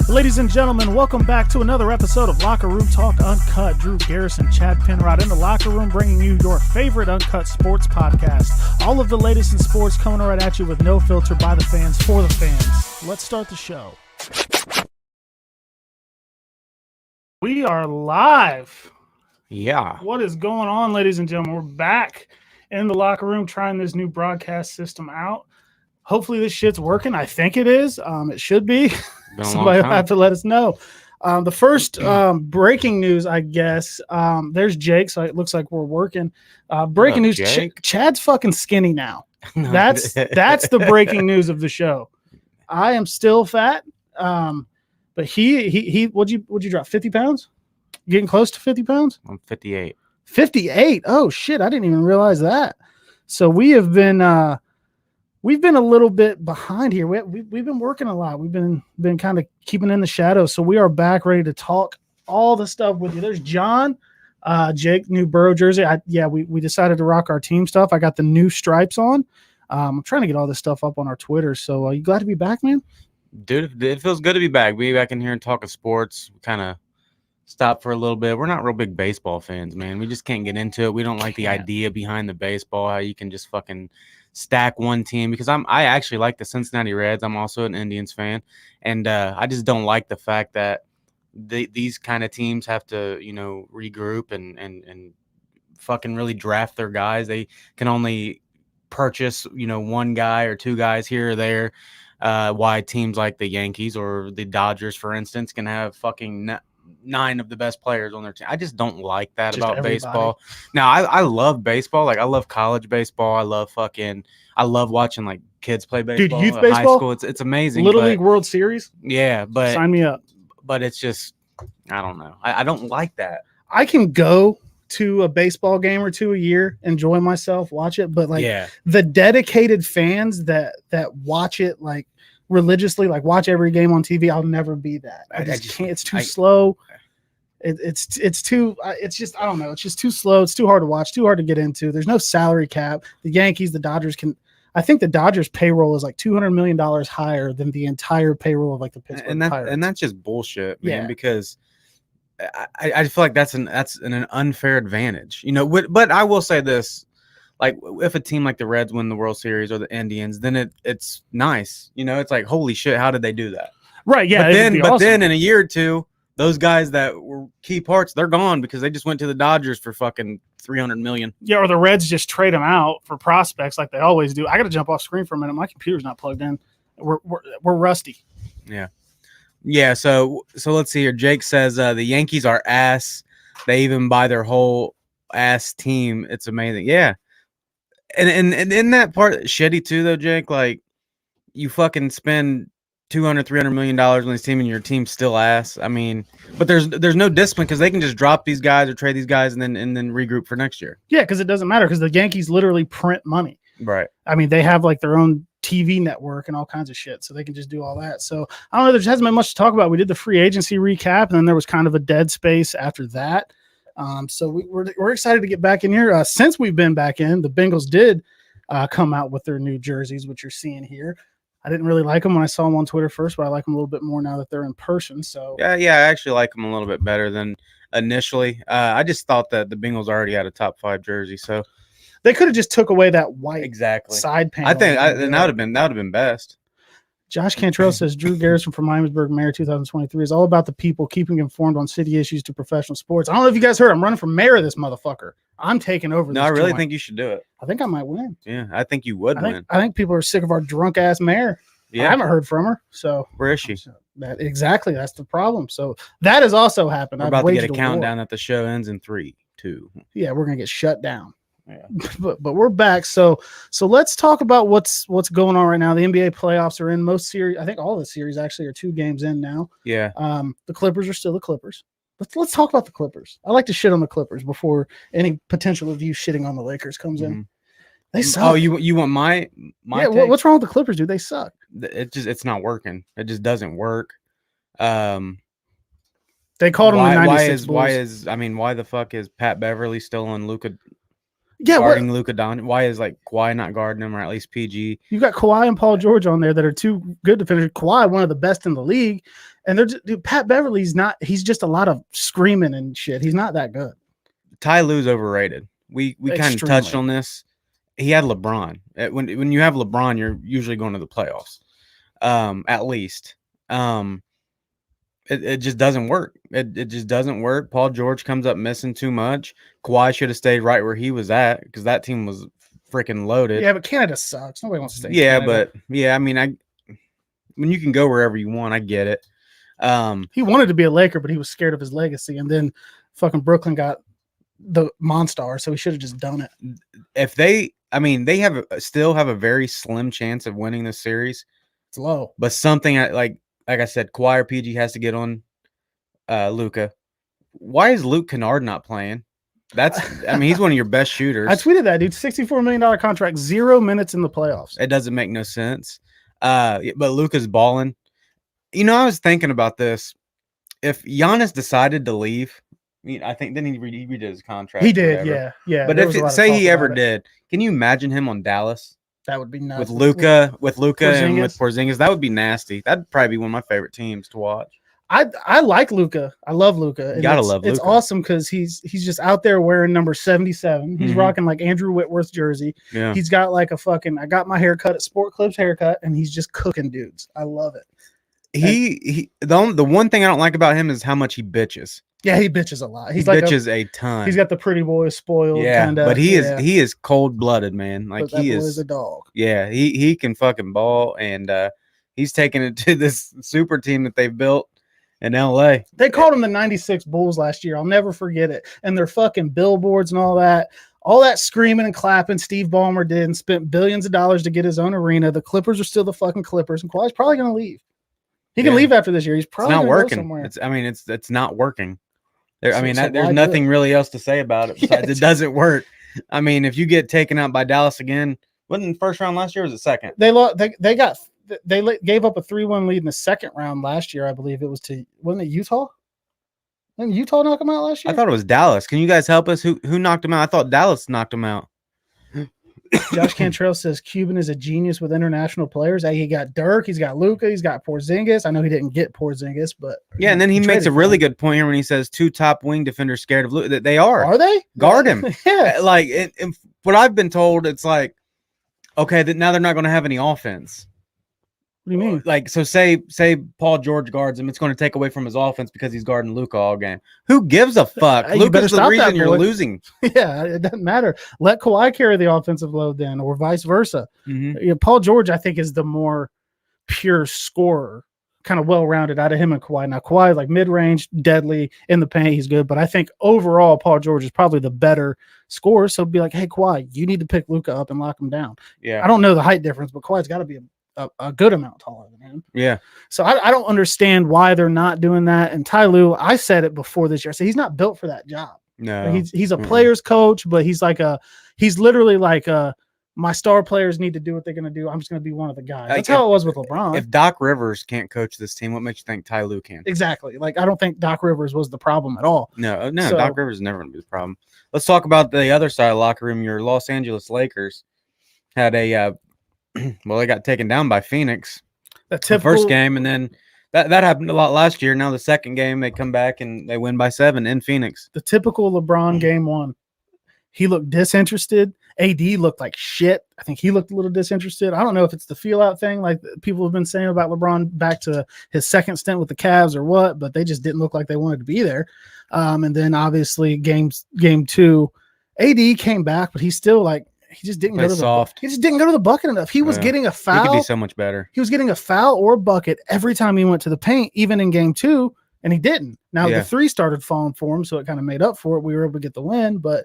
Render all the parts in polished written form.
Ladies and gentlemen, welcome back to another episode of Locker Room Talk Uncut. Drew Garrison, Chad Penrod in the locker room, bringing you your favorite uncut sports podcast. All of the latest in sports coming right at you with no filter, by the fans, for the fans. Let's start the show. We are live. Yeah. What is going on, ladies and gentlemen? We're back in the locker room trying this new broadcast system out. Hopefully this shit's working. I think it is. It should be. Somebody will have to let us know. The first breaking news, I guess, there's Jake, so it looks like we're working. Breaking news, Chad's fucking skinny now. That's the breaking news of the show. I am still fat, but he what'd you drop, 50 pounds? Getting close to 50 pounds? I'm 58. 58? Oh, shit, I didn't even realize that. So we have been... We've been a little bit behind here. We've been working a lot. We've been kind of keeping in the shadows. So we are back ready to talk all the stuff with you. There's John, Jake, new Burrow jersey. We decided to rock our team stuff. I got the new stripes on. I'm trying to get all this stuff up on our Twitter. So you glad to be back, man? Dude, it feels good to be back. Be back in here and talking sports. Kind of stop for a little bit. We're not real big baseball fans, man. We just can't get into it. We don't like the idea behind the baseball, how you can just fucking stack one team, because I actually like the Cincinnati Reds. I'm also an Indians fan, and I just don't like the fact that these kind of teams have to, regroup and fucking really draft their guys. They can only purchase, one guy or two guys here or there. Why teams like the Yankees or the Dodgers, for instance, can have fucking 9 of the best players on their team. I just don't like that just about baseball. Now, I love baseball. Like, I love college baseball. I love watching like kids play baseball. Dude, youth baseball, high school. It's amazing. Little League World Series. Yeah, but sign me up. But it's just, I don't know. I don't like that. I can go to a baseball game or two a year, enjoy myself, watch it. But the dedicated fans that watch it like religiously, like watch every game on TV, I'll never be that. I just can't. It's too slow. It's too. It's just, I don't know. It's just too slow. It's too hard to watch. Too hard to get into. There's no salary cap. The Yankees, the Dodgers can. I think the Dodgers payroll is like $200 million higher than the entire payroll of like the Pittsburgh Pirates. And that's just bullshit, man. Because I feel like that's an unfair advantage, But I will say this. Like, if a team like the Reds win the World Series or the Indians, then it's nice. It's like, holy shit, how did they do that? Right, yeah. But then in a year or two, those guys that were key parts, they're gone because they just went to the Dodgers for fucking $300 million. Yeah, or the Reds just trade them out for prospects like they always do. I got to jump off screen for a minute. My computer's not plugged in. We're rusty. Yeah, so let's see here. Jake says the Yankees are ass. They even buy their whole ass team. It's amazing. Yeah. And in that part, shitty too, though, Jake. Like, you fucking spend $200-300 million on this team, and your team's still ass. I mean, but there's no discipline because they can just drop these guys or trade these guys and then regroup for next year. Yeah, because it doesn't matter because the Yankees literally print money. Right. I mean, they have like their own TV network and all kinds of shit, so they can just do all that. So I don't know. There just hasn't been much to talk about. We did the free agency recap, and then there was kind of a dead space after that. So we're excited to get back in here. Since we've been back in, the Bengals did come out with their new jerseys, which you're seeing here. I didn't really like them when I saw them on Twitter first, but I like them a little bit more now that they're in person. So yeah, I actually like them a little bit better than initially. I just thought that the Bengals already had a top 5 jersey, so they could have just took away that white side panel. I think that would have been best. Josh Cantrell says Drew Garrison from Miamisburg Mayor 2023 is all about the people, keeping informed on city issues to professional sports. I don't know if you guys heard, I'm running for mayor of this motherfucker. I'm taking over. No, I really think you should do it. I think I might win. Yeah, I think you would win. I think people are sick of our drunk ass mayor. Yeah, I haven't heard from her. So where is she? Exactly, that's the problem. So that has also happened. We're about to get a countdown that the show ends in 3, 2. Yeah, we're gonna get shut down. Yeah. But we're back. So let's talk about what's going on right now. The NBA playoffs are in. Most series, I think all the series actually are 2 games in now. Yeah. The Clippers are still the Clippers. Let's talk about the Clippers. I like to shit on the Clippers before any potential of you shitting on the Lakers comes in. They suck. Oh, you want my yeah? What's wrong with the Clippers, dude? They suck. It's not working. It just doesn't work. They called him the 96 Bulls. Why the fuck is Pat Beverly still on Luka? guarding Luka Doncic. Why is like Kawhi not guarding him, or at least PG? You got Kawhi and Paul George on there that are too good to finish. Kawhi, one of the best in the league, and Pat Beverly's not. He's just a lot of screaming and shit. He's not that good. Ty Lue's overrated. We kind of touched on this. He had LeBron. When you have LeBron, you're usually going to the playoffs, at least. It just doesn't work. It just doesn't work. Paul George comes up missing too much. Kawhi should have stayed right where he was at because that team was freaking loaded. Yeah, but Canada sucks. Nobody wants to stay. Yeah, Canada. but yeah, I mean, when you can go wherever you want, I get it. He wanted to be a Laker, but he was scared of his legacy, and then fucking Brooklyn got the Monstar, so he should have just done it. If they still have a very slim chance of winning this series. It's low, but something like I said, Kawhi or PG has to get on Luka. Why is Luke Canard not playing? He's one of your best shooters. I tweeted that, dude. $64 million contract, 0 minutes in the playoffs. It doesn't make no sense. But Luka's balling. I was thinking about this. If Giannis decided to leave, I think then he redid his contract. He did, yeah. But if say he ever did, can you imagine him on Dallas? That would be nuts. With Luka and with Porzingis, that would be nasty. That'd probably be one of my favorite teams to watch. I like Luka. I love Luka. You gotta love Luka. It's awesome because he's just out there wearing number 77. He's rocking like Andrew Whitworth's jersey. Yeah. He's got like I got my haircut at Sport Clips haircut, and he's just cooking dudes. I love it. The one thing I don't like about him is how much he bitches. Yeah, he bitches a lot. He bitches a ton. He's got the pretty boy spoiled. Yeah, kinda, but he is cold blooded, man. Like he is a dog. Yeah, he can fucking ball, and he's taking it to this super team that they've built in LA. They called him the 96 Bulls last year. I'll never forget it. And their fucking billboards and all that screaming and clapping Steve Ballmer did and spent billions of dollars to get his own arena. The Clippers are still the fucking Clippers, and Kawhi's probably going to leave. He can leave after this year. He's probably not working. Somewhere. It's not working. There's nothing really else to say about it besides it doesn't work. I mean, if you get taken out by Dallas again, wasn't the first round last year or was it second? They gave up a 3-1 lead in the second round last year, I believe. It was wasn't it Utah? Didn't Utah knock them out last year? I thought it was Dallas. Can you guys help us? Who knocked them out? I thought Dallas knocked them out. Josh Cantrell says Cuban is a genius with international players. He got Dirk, he's got Luka, he's got Porzingis. I know he didn't get Porzingis, but yeah. And then he makes a really good point here when he says 2 top wing defenders scared of Luka. They are. Are they? Guard him. Yeah. Like what I've been told, it's like okay, that now they're not going to have any offense. What do you mean? Like, so say Paul George guards him, it's going to take away from his offense because he's guarding Luka all game. Who gives a fuck? Luka's the reason you're losing. Yeah, it doesn't matter. Let Kawhi carry the offensive load then, or vice versa. Mm-hmm. Paul George, I think, is the more pure scorer, kind of well-rounded out of him and Kawhi. Now, Kawhi, like mid-range, deadly, in the paint, he's good. But I think overall, Paul George is probably the better scorer. So be like, hey, Kawhi, you need to pick Luka up and lock him down. Yeah. I don't know the height difference, but Kawhi's got to be a good amount taller than him. Yeah. So I don't understand why they're not doing that. And Ty Lue, I said it before this year. I said he's not built for that job. No. Like he's a player's coach, but he's literally like my star players need to do what they're going to do. I'm just going to be one of the guys. That's how it was with LeBron. If Doc Rivers can't coach this team, what makes you think Ty Lue can? Exactly. Like I don't think Doc Rivers was the problem at all. No, so, Doc Rivers is never going to be the problem. Let's talk about the other side of the locker room. Your Los Angeles Lakers had a they got taken down by Phoenix. The first game, and then that happened a lot last year. Now the second game, they come back and they win by 7 in Phoenix. The typical LeBron game 1. He looked disinterested. AD looked like shit. I think he looked a little disinterested. I don't know if it's the feel-out thing like people have been saying about LeBron back to his second stint with the Cavs or what, but they just didn't look like they wanted to be there. And then obviously game 2, AD came back, but he's still like, he just didn't go to soft. He just didn't go to the bucket enough. He was getting a foul. He could be so much better. He was getting a foul or a bucket every time he went to the paint, even in game 2, and he didn't. Now the 3 started falling for him, so it kind of made up for it. We were able to get the win, but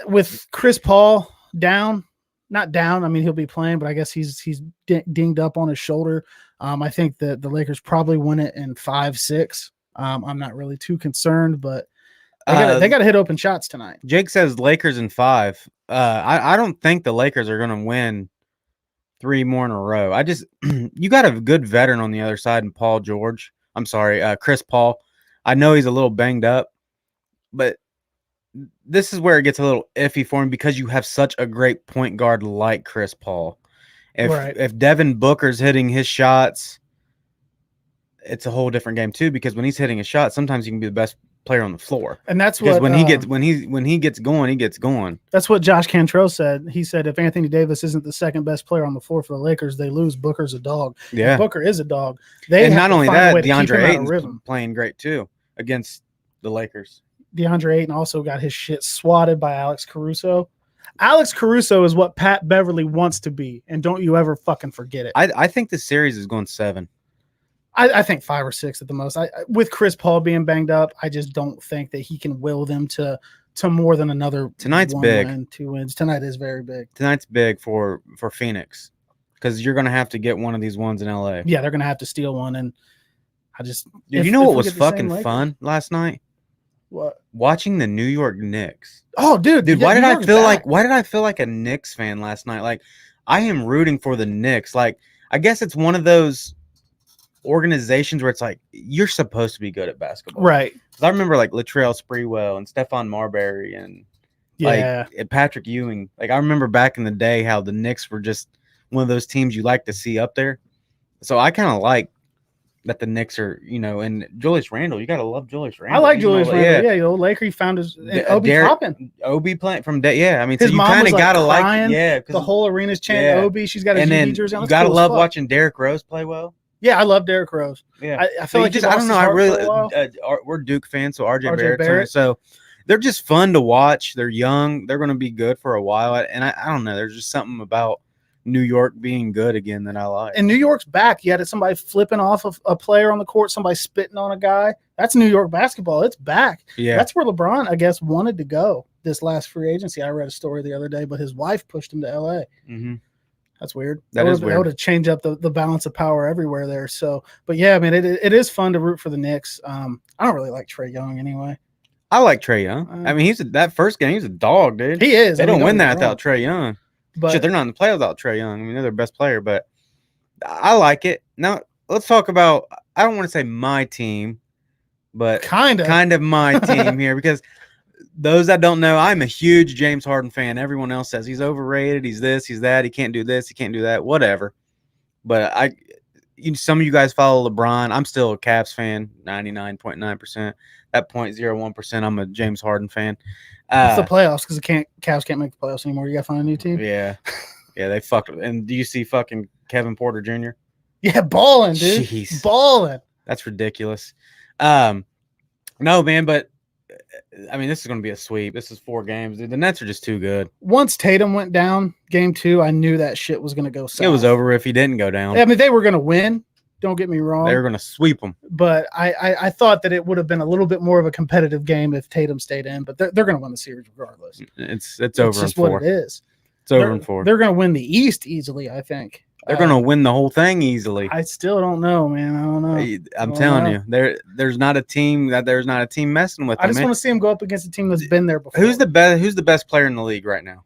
with Chris Paul not down. I mean, he'll be playing, but I guess he's dinged up on his shoulder. I think that the Lakers probably win it in 5-6. I'm not really too concerned, but they got to hit open shots tonight. Jake says Lakers in 5. I don't think the Lakers are going to win 3 more in a row. You got a good veteran on the other side in Paul George. I'm sorry, Chris Paul. I know he's a little banged up, but this is where it gets a little iffy for him because you have such a great point guard like Chris Paul. If Devin Booker's hitting his shots, it's a whole different game too. Because when he's hitting a shot, sometimes he can be the best player on the floor. And that's because what when he gets going, he gets going. That's what Josh Cantrell said. He said if Anthony Davis isn't the second best player on the floor for the Lakers, they lose. Booker's a dog. Yeah, if Booker is a dog. And not only that, DeAndre Ayton's playing great too against the Lakers. DeAndre Ayton also got his shit swatted by Alex Caruso. Alex Caruso is what Pat Beverly wants to be, and don't you ever fucking forget it. I think the series is going 7. I think 5 or 6 at the most. With Chris Paul being banged up, I just don't think that he can will them to more than another. Tonight's big. 2 wins. Tonight is very big. Tonight's big for Phoenix because you're going to have to get one of these ones in LA. Yeah, they're going to have to steal one, and I just. Dude, you know what was fucking fun last night? What? Watching the New York Knicks. Oh, dude! Why did I feel like a Knicks fan last night? Like, I am rooting for the Knicks. Like, I guess it's one of those organizations where it's like you're supposed to be good at basketball, right? I remember like Latrell Sprewell and Stephon Marbury and like Patrick Ewing. Like, I remember back in the day how the Knicks were just one of those teams you like to see up there. So I kind of like that the Knicks are, and Julius Randle. You gotta love Julius Randle. I like Julius Randle. Yeah, the old Laker. He found his Obi Toppin. Obi playing from day. Yeah, I mean, his so you kind of gotta crying, like. The whole arena's chanting Obi. She's got a GD jersey on. You gotta love watching Derrick Rose play well. Yeah, I love Derrick Rose. Yeah, I feel like I don't know. I really we're Duke fans, so RJ Barrett. So they're just fun to watch. They're young. They're going to be good for a while. And I don't know. There's just something about New York being good again that I like. And New York's back. You had somebody flipping off of a player on the court, somebody spitting on a guy. That's New York basketball. It's back. Yeah, that's where LeBron, I guess, wanted to go this last free agency. I read a story the other day, but his wife pushed him to LA. Mm-hmm. That's weird. That is weird. That would have changed up the balance of power everywhere there. So, but yeah, I mean, it is fun to root for the Knicks. I don't really like Trae Young anyway. I like Trae Young. I mean, that first game, he's a dog, dude. He is. They don't win that without Trae Young. But shit, they're not in the playoffs without Trae Young. I mean, they're their best player, but I like it. Now, let's talk about, I don't want to say my team, but kind of my team here, because those that don't know, I'm a huge James Harden fan. Everyone else says he's overrated. He's this, he's that. He can't do this. He can't do that. Whatever. But some of you guys follow LeBron. I'm still a Cavs fan, 99.9%. That 0.01%, I'm a James Harden fan. It's the playoffs because Cavs can't make the playoffs anymore. You got to find a new team. Yeah. Yeah, they fucked. And do you see fucking Kevin Porter Jr.? Yeah, balling, dude. Jeez. Balling. That's ridiculous. No, man, but I mean, this is going to be a sweep. This is 4 games. Dude, the Nets are just too good. Once Tatum went down, game 2, I knew that shit was going to go south. It was over if he didn't go down. I mean, they were going to win. Don't get me wrong. They were going to sweep them. But I thought that it would have been a little bit more of a competitive game if Tatum stayed in. But they're going to win the series regardless. It's over it's just in 4. what it is. It's over in 4. They're going to win the East easily, I think. They're going to win the whole thing easily. I still don't know, man. I don't know. I'm telling you, there's not a team messing with them. I just want to see them go up against a team that's been there before. Who's the best player in the league right now?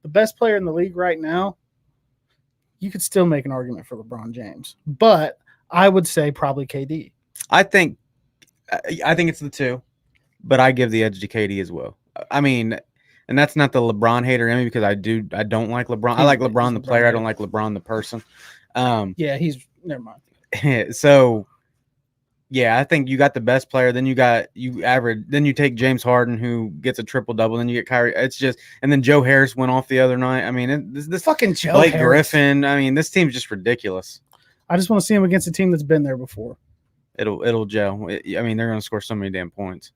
The best player in the league right now, you could still make an argument for LeBron James, but I would say probably KD. I think it's the 2, but I give the edge to KD as well. I mean, and that's not the LeBron hater in me, because I don't like LeBron. I like LeBron the player. I don't like LeBron the person. Yeah, never mind. So, yeah, I think you got the best player. Then you take James Harden, who gets a triple-double. Then you get Kyrie. It's just, and then Joe Harris went off the other night. I mean, this fucking Joe Blake Harris. Griffin. I mean, this team's just ridiculous. I just want to see him against a team that's been there before. It'll gel. I mean, they're going to score so many damn points.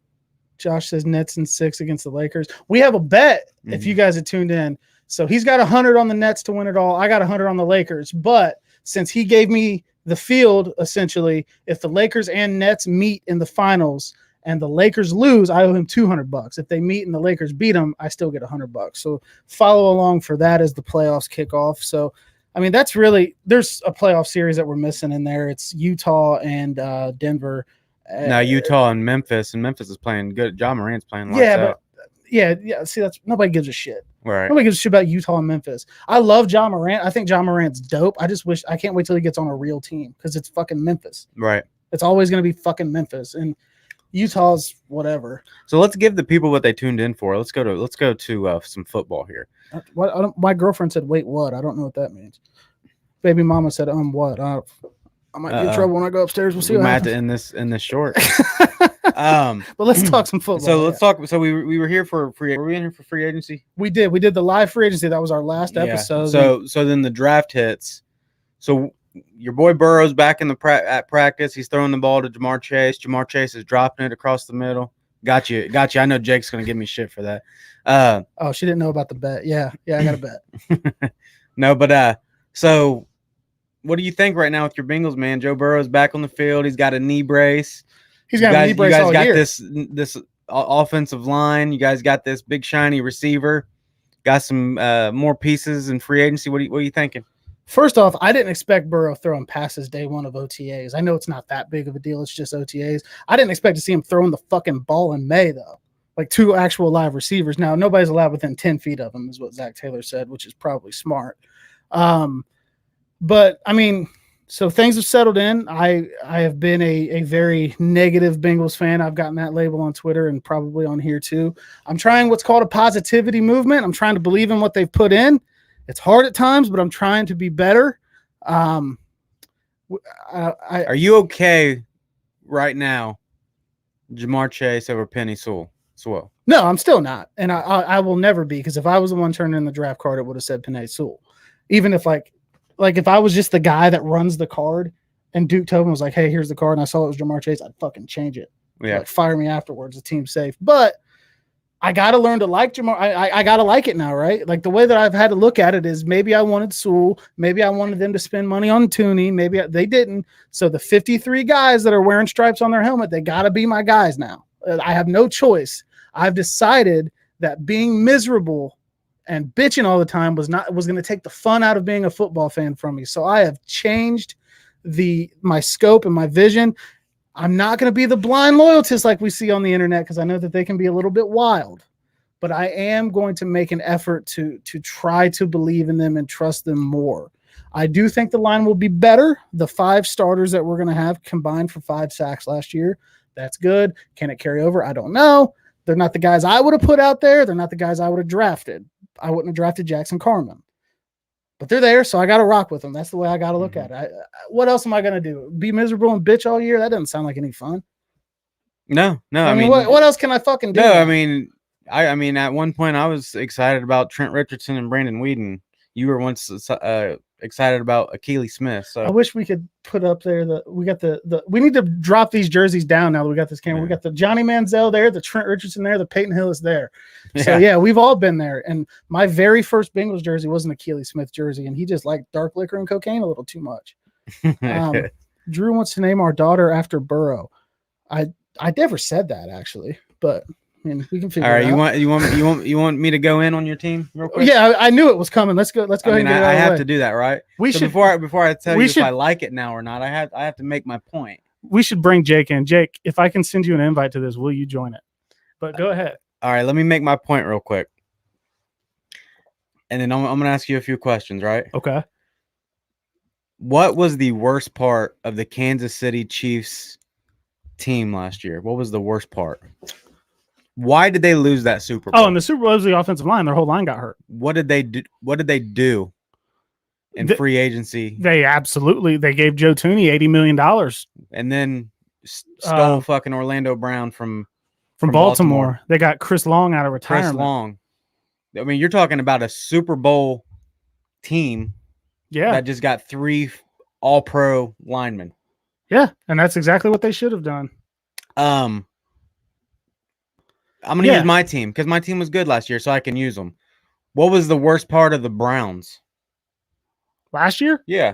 Josh says Nets in 6 against the Lakers. We have a bet if you guys have tuned in. So he's got 100 on the Nets to win it all. I got 100 on the Lakers. But since he gave me the field, essentially, if the Lakers and Nets meet in the finals and the Lakers lose, I owe him $200. If they meet and the Lakers beat them, I still get $100. So follow along for that as the playoffs kick off. So, I mean, there's a playoff series that we're missing in there. It's Utah and Denver. Now Utah and Memphis is playing good. John Morant's playing lights out. Yeah. See, nobody gives a shit. Right. Nobody gives a shit about Utah and Memphis. I love John Morant. I think John Morant's dope. I can't wait till he gets on a real team because it's fucking Memphis. Right. It's always going to be fucking Memphis. And Utah's whatever. So let's give the people what they tuned in for. Let's go to some football here. My girlfriend said, "Wait, what?" I don't know what that means. Baby mama said, what?" I might get in trouble when I go upstairs. We'll see. We might have to end this short. But let's talk some football. So let's talk. So we were here for free. Were we in here for free agency? We did the live free agency. That was our last episode. So then the draft hits. So your boy Burrow's back in the at practice. He's throwing the ball to Jamar Chase. Jamar Chase is dropping it across the middle. Got you. I know Jake's gonna give me shit for that. Oh, she didn't know about the bet. Yeah, I got a bet. No, but so what do you think right now with your Bengals, man? Joe Burrow's back on the field. He's got a knee brace. He's got a knee brace all year. You guys got this offensive line. You guys got this big shiny receiver. Got some more pieces in free agency. What are you thinking? First off, I didn't expect Burrow throwing passes day one of OTAs. I know it's not that big of a deal. It's just OTAs. I didn't expect to see him throwing the fucking ball in May, though. Like 2 actual live receivers. Now, nobody's allowed within 10 feet of him, is what Zach Taylor said, which is probably smart. But, I mean, so things have settled in. I have been a very negative Bengals fan. I've gotten that label on Twitter and probably on here too. I'm trying what's called a positivity movement. I'm trying to believe in what they've put in. It's hard at times, but I'm trying to be better. Are you okay right now, Jamar Chase over Penny Sewell? No, I'm still not. And I will never be, because if I was the one turning in the draft card, it would have said Penny Sewell. Even if like if I was just the guy that runs the card and Duke Tobin was like, hey, here's the card, and I saw it was Jamar Chase, I'd fucking change it. Yeah. Like, fire me afterwards. The team's safe. But I got to learn to like Jamar. I got to like it now, right? Like the way that I've had to look at it is maybe I wanted Sewell. Maybe I wanted them to spend money on Tooney. Maybe they didn't. So the 53 guys that are wearing stripes on their helmet, they got to be my guys now. I have no choice. I've decided that being miserable and bitching all the time was going to take the fun out of being a football fan from me. So I have changed my scope and my vision. I'm not going to be the blind loyalist like we see on the internet, because I know that they can be a little bit wild, but I am going to make an effort to try to believe in them and trust them more. I do think the line will be better. The 5 starters that we're going to have combined for 5 sacks last year. That's good. Can it carry over? I don't know. They're not the guys I would have put out there. They're not the guys I would have drafted. I wouldn't have drafted Jackson Carman. But they're there, so I got to rock with them. That's the way I got to look at it. What else am I going to do? Be miserable and bitch all year? That doesn't sound like any fun. No. I mean what else can I fucking do? No, I mean, at one point I was excited about Trent Richardson and Brandon Weeden. You were once excited about Akili Smith. So I wish we could put up there we need to drop these jerseys down now that we got this camera. Yeah. We got the Johnny Manziel there, the Trent Richardson there, the Peyton Hillis there. Yeah. So yeah, we've all been there. And my very first Bengals jersey was an Akili Smith jersey, and he just liked dark liquor and cocaine a little too much. Drew wants to name our daughter after Burrow. I never said that actually, but I mean, we can figure it out. All right, you want me to go in on your team real quick? Yeah, I knew it was coming. Let's go ahead and get it out of the way. I have to do that, right? Before I tell you if I like it now or not, I have to make my point. We should bring Jake in. Jake, if I can send you an invite to this, will you join it? But go ahead. All right, let me make my point real quick. And then I'm going to ask you a few questions, right? Okay. What was the worst part of the Kansas City Chiefs team last year? What was the worst part? Why did they lose that Super Bowl? Oh, and the Super Bowl was the offensive line. Their whole line got hurt. What did they do in free agency? They gave Joe Tooney $80 million. And then stole fucking Orlando Brown from Baltimore. They got Chris Long out of retirement. Chris Long. I mean, you're talking about a Super Bowl team that just got 3 all-pro linemen. Yeah, and that's exactly what they should have done. I'm going to use my team because my team was good last year, so I can use them. What was the worst part of the Browns? Last year? Yeah.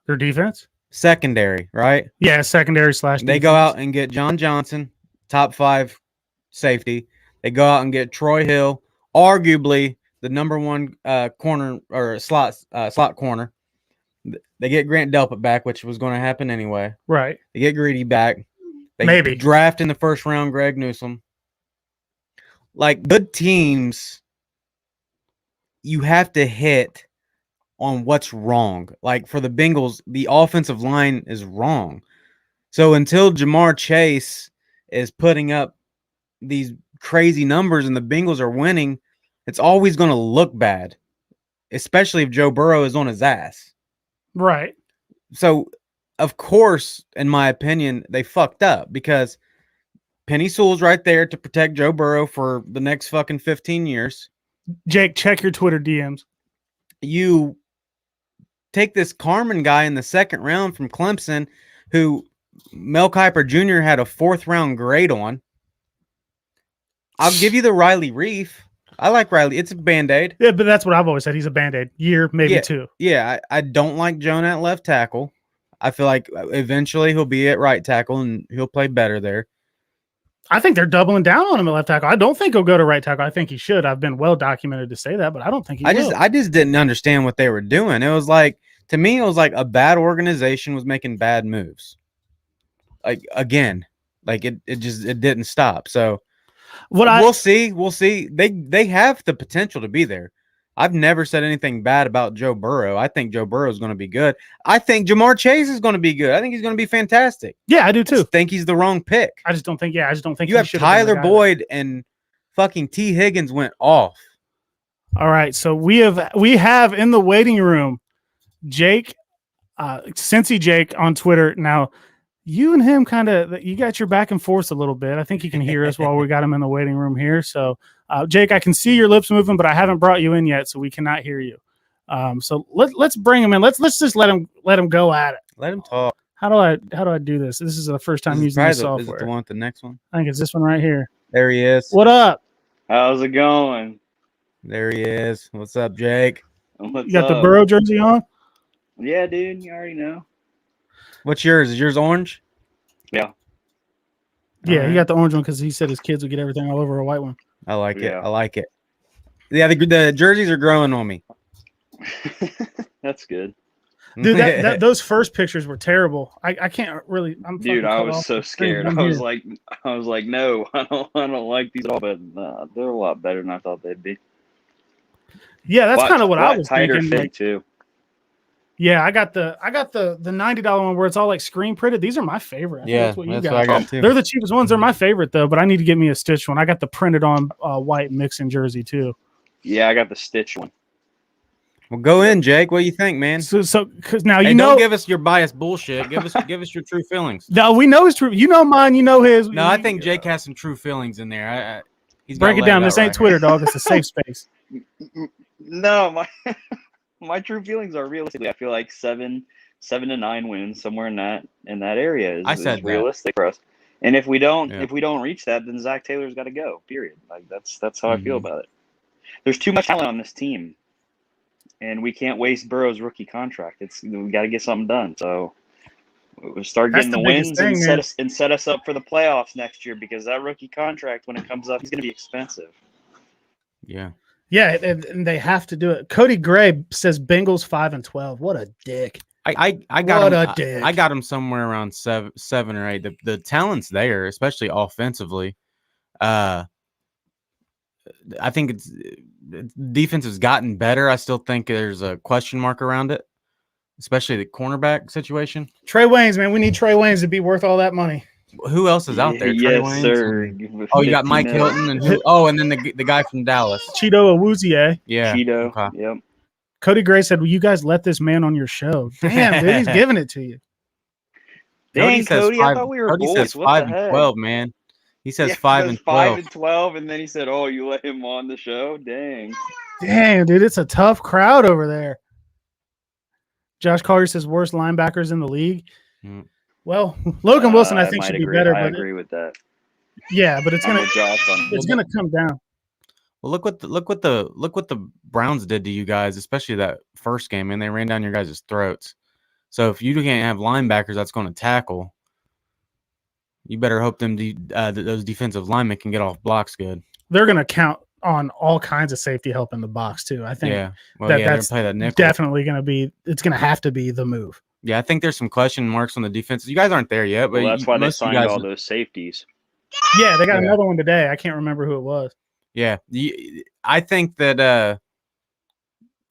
Their defense? Secondary, right? Yeah, secondary / defense. They go out and get John Johnson, top 5 safety. They go out and get Troy Hill, arguably the number 1 corner or slot corner. They get Grant Delpit back, which was going to happen anyway. Right. They get Greedy back. They maybe draft in the first round Greg Newsome. Like, good teams, you have to hit on what's wrong. Like, for the Bengals, the offensive line is wrong. So until Jamar Chase is putting up these crazy numbers and the Bengals are winning, it's always going to look bad, especially if Joe Burrow is on his ass. Right. So, of course, in my opinion, they fucked up because Penny Sewell's right there to protect Joe Burrow for the next fucking 15 years. Jake, check your Twitter DMs. You take this Carmen guy in the second round from Clemson, who Mel Kiper Jr. had a 4th round grade on. I'll give you the Riley Reef. I like Riley. It's a Band-Aid. Yeah, but that's what I've always said. He's a Band-Aid. Year, maybe 2. Yeah, I don't like Jonah at left tackle. I feel like eventually he'll be at right tackle and he'll play better there. I think they're doubling down on him at left tackle. I don't think he'll go to right tackle. I think he should. I've been well documented to say that, but I don't think he will. I just didn't understand what they were doing. It was like, to me, it was like a bad organization was making bad moves. Like, again, like it didn't stop. So we'll see. We'll see. They have the potential to be there. I've never said anything bad about Joe Burrow. I think Joe Burrow is going to be good. I think Jamar Chase is going to be good. I think he's going to be fantastic. Yeah, I do too. I think he's the wrong pick. I just don't think you have Tyler Boyd and fucking T. Higgins went off. All right, so we have in the waiting room Jake, Cincy Jake on Twitter. Now, you and him you got your back and forth a little bit. I think he can hear us while we got him in the waiting room here. So, Jake, I can see your lips moving, but I haven't brought you in yet, so we cannot hear you. So let's bring him in. Let's just let him go at it. Let him talk. How do I do this? This is the first time using this software. Is it the one with the next one? I think it's this one right here. There he is. What up? How's it going? There he is. What's up, Jake? You got the Burrow jersey on? Yeah, dude. You already know. What's yours? Is yours orange? Yeah. Yeah, he got the orange one because he said his kids would get everything all over a white one. I like it. I like it. Yeah, the jerseys are growing on me. That's good. Dude, those first pictures were terrible. I can't really. Dude, I was so scared. I was like, no, I don't like these at all. But they're a lot better than I thought they'd be. Yeah, that's kind of what I was tighter thinking. Fit too. Yeah, I got the $90 one where it's all like screen printed. These are my favorite. That's what I got too. They're the cheapest ones. They're my favorite though, but I need to get me a stitched one. I got the printed on white mixing jersey too. Yeah, I got the stitch one. Well, go in, Jake. What do you think, man? So because now don't give us your biased bullshit. Give us your true feelings. No, we know his true. You know mine. You know his. No, I think Jake has some true feelings in there. He's break it down. This ain't Twitter, dog. It's a safe space. No, my true feelings are realistically. I feel like 7 to 9 wins somewhere in that area is realistic for us. And if we don't reach that, then Zach Taylor's got to go. Period. Like that's how I feel about it. There's too much talent on this team, and we can't waste Burrow's rookie contract. We got to get something done. So we'll start getting the wins and set us up for the playoffs next year, because that rookie contract, when it comes up, he's going to be expensive. Yeah. Yeah, and they have to do it. Cody Gray says Bengals 5-12. What a dick! I got him somewhere around 7 or 8. The talent's there, especially offensively. I think defense has gotten better. I still think there's a question mark around it, especially the cornerback situation. Trey Waynes, man, we need Trey Waynes to be worth all that money. Who else is out there? Yes, Trey sir. You got Mike Hilton and and then the guy from Dallas, Cheeto Awuzie. Yeah, Cheeto. Okay. Yep. Cody Gray said, "Will you guys let this man on your show?" Damn, dude, he's giving it to you. Dang, Cody, I thought we were Cody boys. says 5-12, man. He says 5-12. 5-12, and then he said, "Oh, you let him on the show." Dang, dude, it's a tough crowd over there. Josh Collier says worst linebackers in the league. Well, Logan Wilson, I think, should be better. I agree with that. Yeah, but it's gonna come down. Well, look what the Browns did to you guys, especially that first game, and they ran down your guys' throats. So if you can't have linebackers that's going to tackle, you better hope those defensive linemen can get off blocks good. They're going to count on all kinds of safety help in the box too. I think that's play that nickel. Definitely going to be. It's going to have to be the move. Yeah, I think there's some question marks on the defense. You guys aren't there yet, but that's why they signed all those safeties. Yeah, they got another one today. I can't remember who it was. Yeah, I think that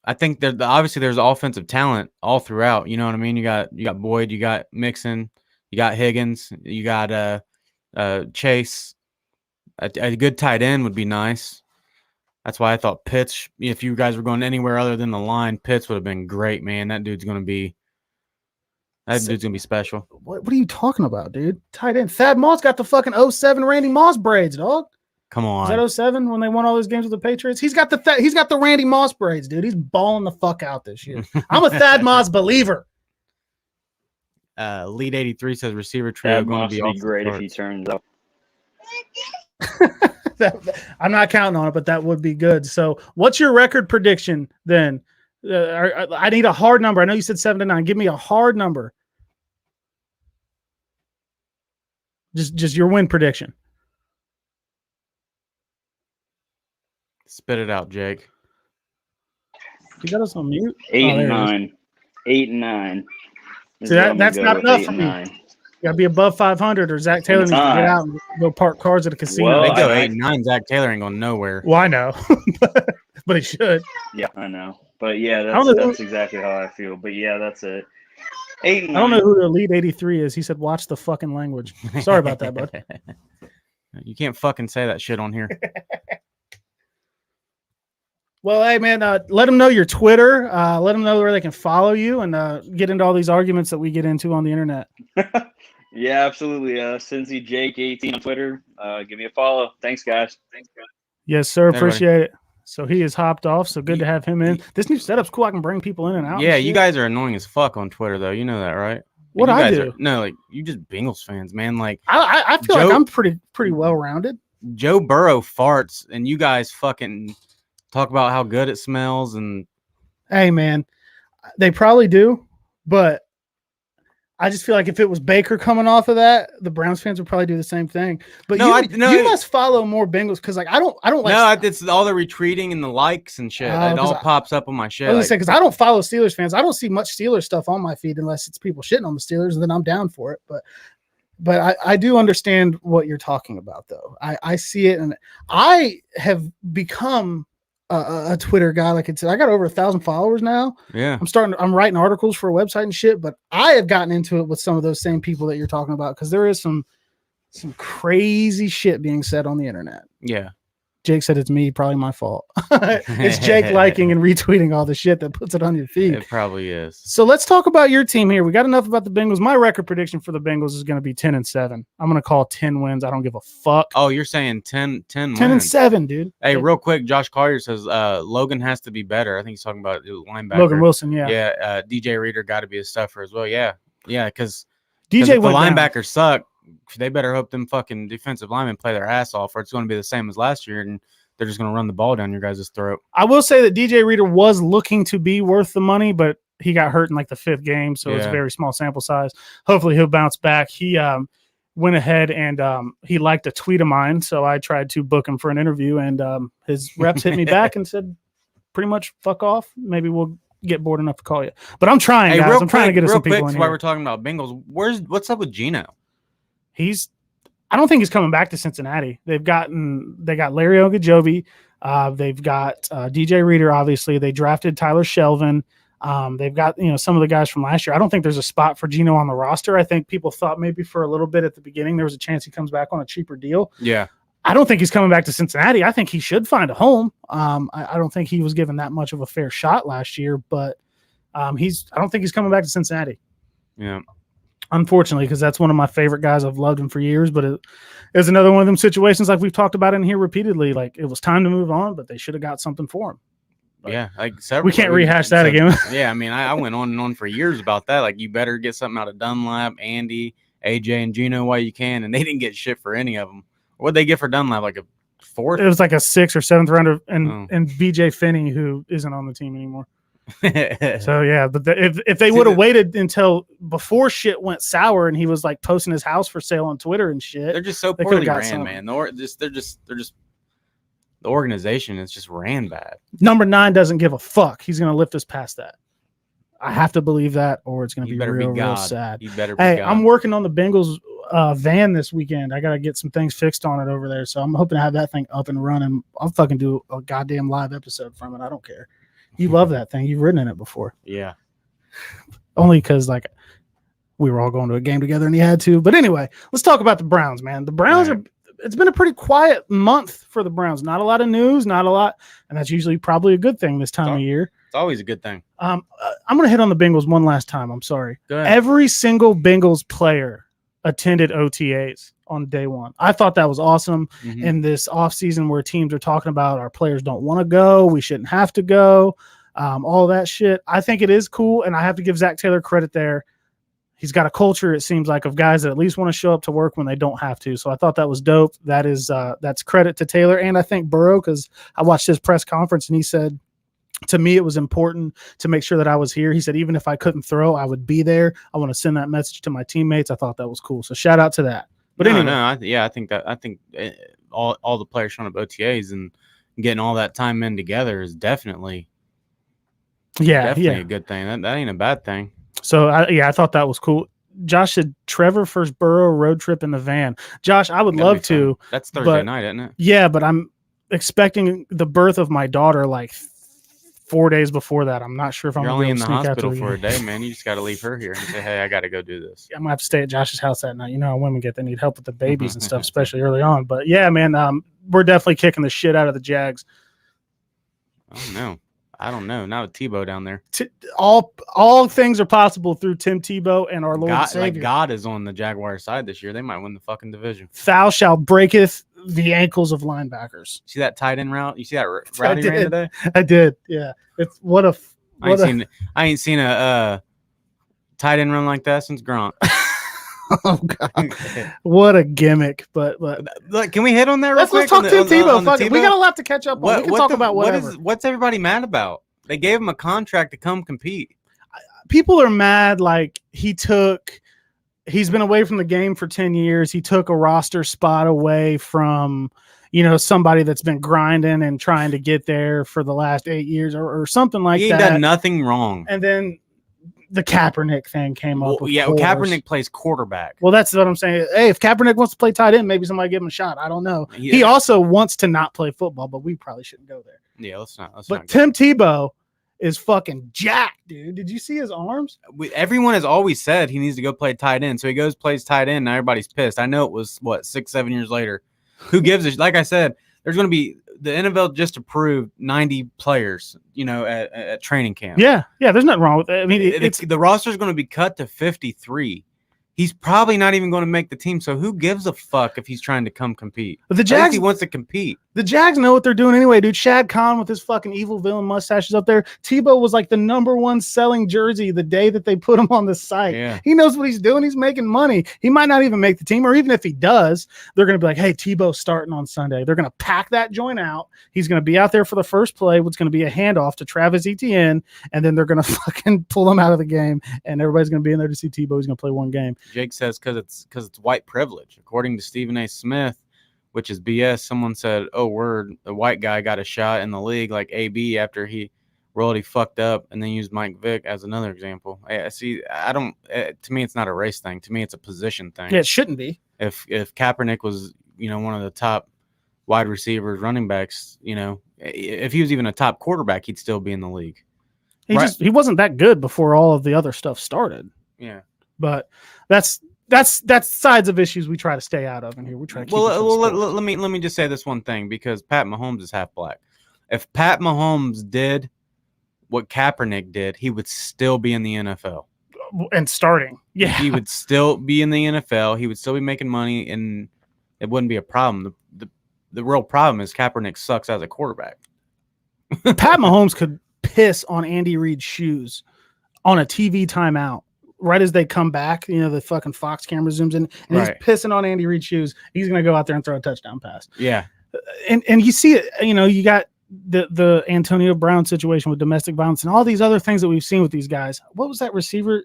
obviously there's offensive talent all throughout. You know what I mean? You got Boyd, you got Mixon, you got Higgins, you got Chase, a good tight end would be nice. That's why I thought Pitts, if you guys were going anywhere other than the line, Pitts would have been great, man. That dude's going to be special. What are you talking about, dude? Tight end. Thad Moss got the fucking 07 Randy Moss braids, dog. Come on. Was that 07 when they won all those games with the Patriots? He's got the Randy Moss braids, dude. He's balling the fuck out this year. I'm a Thad Moss believer. Lead 83 says receiver trio going to be great if he turns up. I'm not counting on it, but that would be good. So, what's your record prediction then? I need a hard number. I know you said 7-9. Give me a hard number. Just your win prediction. Spit it out, Jake. You got us on mute. 8-9. 8-9. See, that's not enough for me. You gotta be above 500, or Zach Taylor needs to get out and go park cars at a casino. Well, they go 8-9. Zach Tayller ain't going nowhere. Well, I know, but he should. Yeah, I know. But yeah, that's exactly how I feel. But yeah, that's it. 8-9. I don't know who the lead 83 is. He said, "Watch the fucking language." Sorry about that, bud. You can't fucking say that shit on here. Well, hey, man, let them know your Twitter. Let them know where they can follow you and get into all these arguments that we get into on the internet. Yeah, absolutely. Cincy Jake 18 on Twitter. Give me a follow. Thanks, guys. Yes, sir. Appreciate it. So he is hopped off. So good to have him in. This new setup's cool. I can bring people in and out. Yeah, you guys are annoying as fuck on Twitter, though. You know that, right? What I do? You just Bengals fans, man. Like I feel like I'm pretty well rounded. Joe Burrow farts, and you guys fucking talk about how good it smells. And hey, man, they probably do, but I just feel like if it was Baker coming off of that, the Browns fans would probably do the same thing. But you must follow more Bengals because like I don't like. No, it's all the retweeting and the likes and shit. It all pops up on my shit. I was gonna say because I don't follow Steelers fans. I don't see much Steelers stuff on my feed unless it's people shitting on the Steelers, and then I'm down for it. But I do understand what you're talking about, though. I see it, and I have become a Twitter guy. Like I said, I got over 1,000 followers now. Yeah. I'm writing articles for a website and shit, but I have gotten into it with some of those same people that you're talking about because there is some crazy shit being said on the internet. Yeah. Jake said it's me, probably my fault. It's Jake liking and retweeting all the shit that puts it on your feed. It probably is. So let's talk about your team here. We got enough about the Bengals. My record prediction for the Bengals is going to be 10-7. I'm going to call 10 wins. I don't give a fuck. Oh, you're saying 10 wins. 10-7, dude. Hey, real quick, Josh Collier says Logan has to be better. I think he's talking about linebacker. Logan Wilson, yeah. Yeah, DJ Reader got to be a stuffer as well. Yeah, because DJ if the linebackers suck, they better hope them fucking defensive linemen play their ass off, or it's going to be the same as last year, and they're just going to run the ball down your guys' throat. I will say that DJ Reader was looking to be worth the money, but he got hurt in like the 5th game, so it's a very small sample size. Hopefully he'll bounce back. He went ahead and he liked a tweet of mine, so I tried to book him for an interview, and his reps hit me back and said, pretty much fuck off. Maybe we'll get bored enough to call you. But I'm trying, guys. I'm trying to get us some people in here. While we're talking about Bengals, what's up with Geno? I don't think he's coming back to Cincinnati. They got Larry Ogunjobi. They've got DJ Reader, obviously. They drafted Tyler Shelvin. They've got some of the guys from last year. I don't think there's a spot for Geno on the roster. I think people thought maybe for a little bit at the beginning there was a chance he comes back on a cheaper deal. Yeah. I don't think he's coming back to Cincinnati. I think he should find a home. I don't think he was given that much of a fair shot last year, but I don't think he's coming back to Cincinnati. Yeah. Unfortunately, because that's one of my favorite guys. I've loved him for years, but it was another one of them situations like we've talked about in here repeatedly. Like it was time to move on, but they should have got something for him. But yeah, we can't rehash that again. Yeah, I mean, I went on and on for years about that. Like you better get something out of Dunlap, Andy, AJ, and Geno while you can, and they didn't get shit for any of them. What'd they get for Dunlap? Like a 4th? It was like a 6th or 7th rounder, and BJ Finney, who isn't on the team anymore. So yeah, but if they would have waited until before shit went sour and he was like posting his house for sale on Twitter and shit, they're just so poorly ran, man. They're just the organization is just ran bad. Number 9 doesn't give a fuck. He's gonna lift us past that. I have to believe that, or it's gonna be real sad. You better be God. I'm working on the Bengals van this weekend. I gotta get some things fixed on it over there, so I'm hoping to have that thing up and running. I'll fucking do a goddamn live episode from it. I don't care. You love that thing. You've ridden in it before. Yeah. Only because, like, We were all going to a game together and he had to. But anyway, let's talk about the Browns, man. The Browns it's been a pretty quiet month for the Browns. Not a lot of news, not a lot. And that's usually probably a good thing this time of year. It's always a good thing. I'm going to hit on the Bengals one last time. I'm sorry. Go ahead. Every single Bengals player attended OTAs on day one. I thought that was awesome in this offseason where teams are talking about our players don't want to go. We shouldn't have to go. All that shit. I think it is cool. And I have to give Zach Taylor credit there. He's got a culture, it seems like, of guys that at least want to show up to work when they don't have to. So I thought that was dope. That is that's credit to Taylor. And I think Burrow, because I watched his press conference and he said, to me, it was important to make sure that I was here. He said, even if I couldn't throw, I would be there. I want to send that message to my teammates. I thought that was cool. So shout out to that. But anyway. I think all the players showing up OTAs and getting all that time in together is definitely a good thing. That ain't a bad thing. So, I thought that was cool. Josh said, Trevor first Burrow road trip in the van. Josh, I would love to. That's Thursday night, isn't it? Yeah, but I'm expecting the birth of my daughter like 4 days before that. I'm not sure if I'm only in the hospital for a day, man. You just got to leave her here and say, hey, I got to go do this. I'm going to have to stay at Josh's house that night. You know how women get, they need help with the babies and stuff, especially early on. But yeah, man, we're definitely kicking the shit out of the Jags. I don't know. Not with Tebow down there. All things are possible through Tim Tebow and our Lord and Savior. Like God is on the Jaguar side this year. They might win the fucking division. Thou shalt breaketh the ankles of linebackers. See that tight end route? You see that route he ran today? I did. Yeah. It's I ain't seen a tight end run like that since Gronk. Oh God! What a gimmick! But look, can we hit on that real quick? Let's talk Tim Tebow. Fuck it. We got a lot to catch up on. We can talk about whatever. What's everybody mad about? They gave him a contract to come compete. People are mad. Like he's been away from the game for 10 years. He took a roster spot away from, somebody that's been grinding and trying to get there for the last 8 years or something like that. He ain't done nothing wrong. And then the Kaepernick thing came up. Kaepernick plays quarterback. Well, that's what I'm saying. Hey, if Kaepernick wants to play tight end, maybe somebody give him a shot. I don't know. Yeah. He also wants to not play football, but we probably shouldn't go there. Yeah, let's not. But Tim Tebow is fucking jacked, dude. Did you see his arms? Everyone has always said he needs to go play tight end. So he goes, plays tight end. Now everybody's pissed. I know it was 6-7 years later. Who gives a like I said, there's going to be the NFL just approved 90 players, at training camp. Yeah. There's nothing wrong with it. I mean, it's the roster is going to be cut to 53. He's probably not even going to make the team. So who gives a fuck if he's trying to come compete? But the Jags, he wants to compete. The Jags know what they're doing anyway, dude. Shad Khan with his fucking evil villain mustaches up there. Tebow was like the #1 selling jersey the day that they put him on the site. Yeah. He knows what he's doing. He's making money. He might not even make the team, or even if he does, they're going to be like, hey, Tebow's starting on Sunday. They're going to pack that joint out. He's going to be out there for the first play. What's going to be a handoff to Travis Etienne, and then they're going to fucking pull him out of the game, and everybody's going to be in there to see Tebow. He's going to play one game. Jake says because it's white privilege. According to Stephen A. Smith, which is BS. Someone said, "Oh, word, the white guy got a shot in the league like AB after he fucked up," and then used Mike Vick as another example. I don't. To me, it's not a race thing. To me, it's a position thing. Yeah, it shouldn't be. If Kaepernick was, one of the top wide receivers, running backs, if he was even a top quarterback, he'd still be in the league. He wasn't that good before all of the other stuff started. Yeah, but that's sides of issues we try to stay out of in here. We try to keep let me just say this one thing, because Pat Mahomes is half black. If Pat Mahomes did what Kaepernick did, he would still be in the NFL and starting. Yeah, he would still be in the NFL. He would still be making money, and it wouldn't be a problem. The real problem is Kaepernick sucks as a quarterback. Pat Mahomes could piss on Andy Reid's shoes on a TV timeout. Right as they come back, the fucking Fox camera zooms in, and he's pissing on Andy Reid's shoes. He's going to go out there and throw a touchdown pass. Yeah. And you see it, you got the Antonio Brown situation with domestic violence and all these other things that we've seen with these guys. What was that receiver?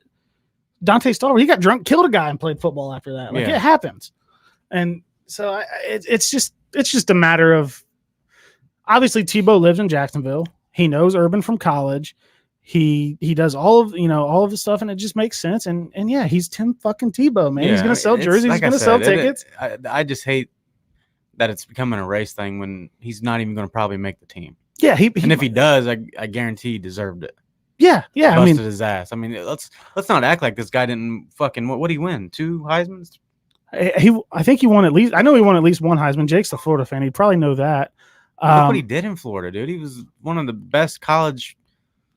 Dante Stallworth. He got drunk, killed a guy, and played football after that. It happens. And so it's just a matter of, obviously Tebow lives in Jacksonville. He knows Urban from college. He does all of the stuff, and it just makes sense. And yeah, he's Tim fucking Tebow, man. He's gonna sell jerseys. He's gonna sell tickets. I just hate that it's becoming a race thing when he's not even gonna probably make the team. Yeah, and if he does, I guarantee he deserved it. Yeah. Busted his ass. I mean, let's not act like this guy didn't fucking what did he win? 2 Heismans? I think he won at least. I know he won at least 1 Heisman. Jake's the Florida fan. He'd probably know that. Look what he did in Florida, dude. He was one of the best college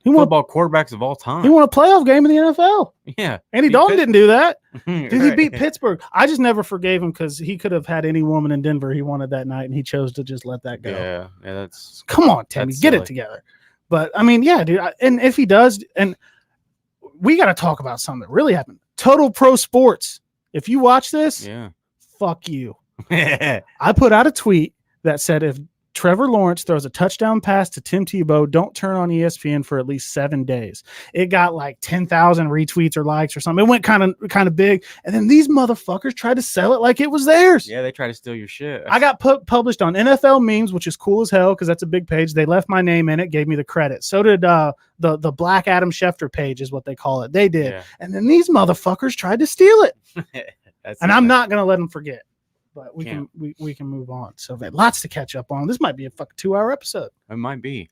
football quarterbacks of all time. He won a playoff game in the NFL. Yeah. Andy Dalton didn't do that. Dude, Right. he beat Pittsburgh. I just never forgave him because he could have had any woman in Denver he wanted that night, and he chose to just let that go. Yeah, that's... Come on, Timmy. Get it together. But, I mean, yeah, dude. And if he does, and we got to talk about something that really happened. Total Pro Sports. If you watch this, fuck you. I put out a tweet that said if Trevor Lawrence throws a touchdown pass to Tim Tebow, don't turn on ESPN for at least 7 days. It got like 10,000 retweets or likes or something. It went kind of big. And then these motherfuckers tried to sell it like it was theirs. Yeah, they try to steal your shit. I got published on NFL Memes, which is cool as hell because that's a big page. They left my name in it, gave me the credit. So did the Black Adam Schefter page is what they call it. They did. Yeah. And then these motherfuckers tried to steal it. And I'm not going to let them forget. But we can move on. So lots to catch up on. This might be a fucking 2-hour episode. It might be.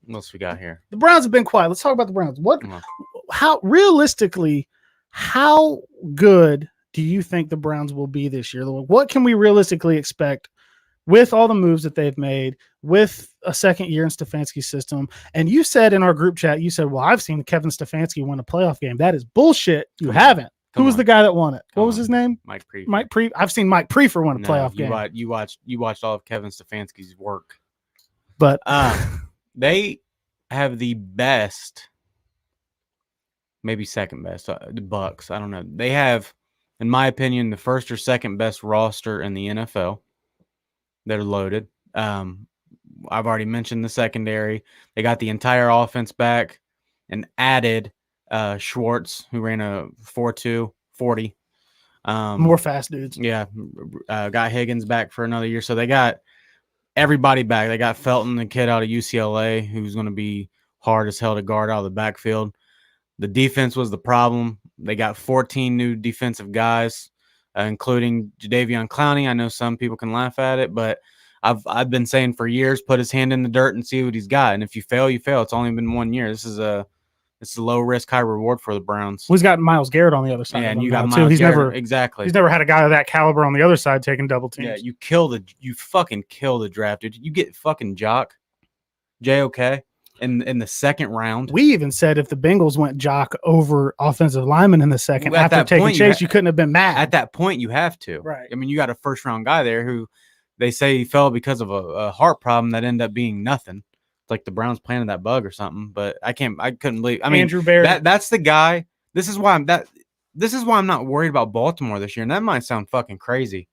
What else we got here? The Browns have been quiet. Let's talk about the Browns. How realistically, how good do you think the Browns will be this year? What can we realistically expect with all the moves that they've made, with a second year in Stefanski's system? And you said in our group chat, well, I've seen Kevin Stefanski win a playoff game. That is bullshit. You haven't. Who was the guy that won it? What was his name? Mike Prefer. Mike Prefer. I've seen Mike Prefer win a playoff game. You watched all of Kevin Stefanski's work. But they have the best, maybe second best, the Bucks. I don't know. They have, in my opinion, the first or second best roster in the NFL. They're loaded. I've already mentioned the secondary. They got the entire offense back and added Schwartz, who ran a 4.2 40. More fast dudes. Yeah. Got Higgins back for another year. So they got everybody back. They got Felton, the kid out of UCLA, who's going to be hard as hell to guard out of the backfield. The defense was the problem. They got 14 new defensive guys, including Jadeveon Clowney. I know some people can laugh at it, but I've been saying for years, put his hand in the dirt and see what he's got. And if you fail, you fail. It's only been 1 year. This is a low risk, high reward for the Browns. Well, he's got Myles Garrett on the other side. Yeah, and you got Myles Garrett. Exactly. He's never had a guy of that caliber on the other side taking double teams. Yeah, you fucking kill the draft, dude. You get fucking JOK in the second round. We even said if the Bengals went Jock over offensive lineman in the second after taking Chase, you couldn't have been mad. At that point, you have to. Right. I mean, you got a first round guy there who they say he fell because of a heart problem that ended up being nothing. Like the Browns planted that bug or something, but I couldn't believe. I mean, Andrew Barry. That's the guy. This is why I'm not worried about Baltimore this year. And that might sound fucking crazy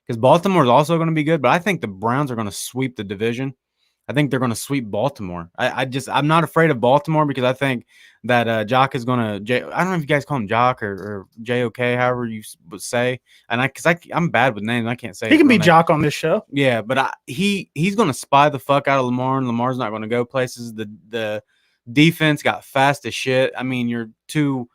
because Baltimore is also going to be good, but I think the Browns are going to sweep the division. I think they're going to sweep Baltimore. I'm not afraid of Baltimore because I think that Jock is going to. I don't know if you guys call him Jock or JOK, however you would say. And I'm bad with names, I can't say. He can be Jock on this show. Yeah, but he's going to spy the fuck out of Lamar, and Lamar's not going to go places. The defense got fast as shit. I mean, your two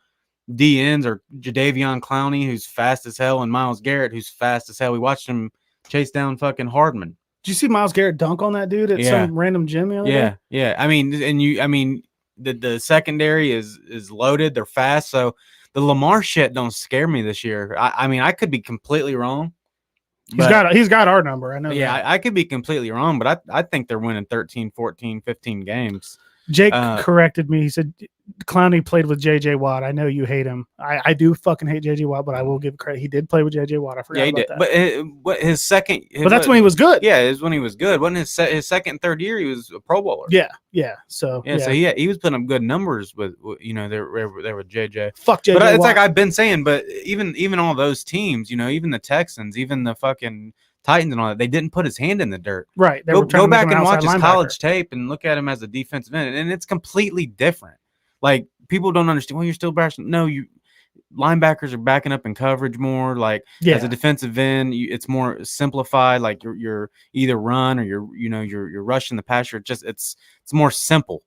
DNs are Jadeveon Clowney, who's fast as hell, and Myles Garrett, who's fast as hell. We watched him chase down fucking Hardman. Did you see Myles Garrett dunk on that dude at some random gym the other day? Yeah. I mean, the secondary is loaded. They're fast. So the Lamar shit don't scare me this year. I mean, I could be completely wrong. He's got our number. I know. Yeah, I could be completely wrong, but I think they're winning 13, 14, 15 games. Jake corrected me. He said Clowney played with J.J. Watt. I know you hate him. I do fucking hate J.J. Watt, but I will give credit. He did play with J.J. Watt. I forgot about that. But his second... But that's when he was good. Yeah, it was when he was good. Wasn't his second and third year, he was a Pro Bowler. Yeah. So he was putting up good numbers with they were with J.J. Fuck J.J. But it's Watt. like I've been saying, but even all those teams, even the Texans, even the fucking Titans and all that, they didn't put his hand in the dirt. Right. Go back and watch his college tape and look at him as a defensive end, and it's completely different. Like, people don't understand. Well, you're still bashing. No, linebackers are backing up in coverage more. Like, as a defensive end, it's more simplified. Like, you're either run or you're rushing the passer. It's more simple.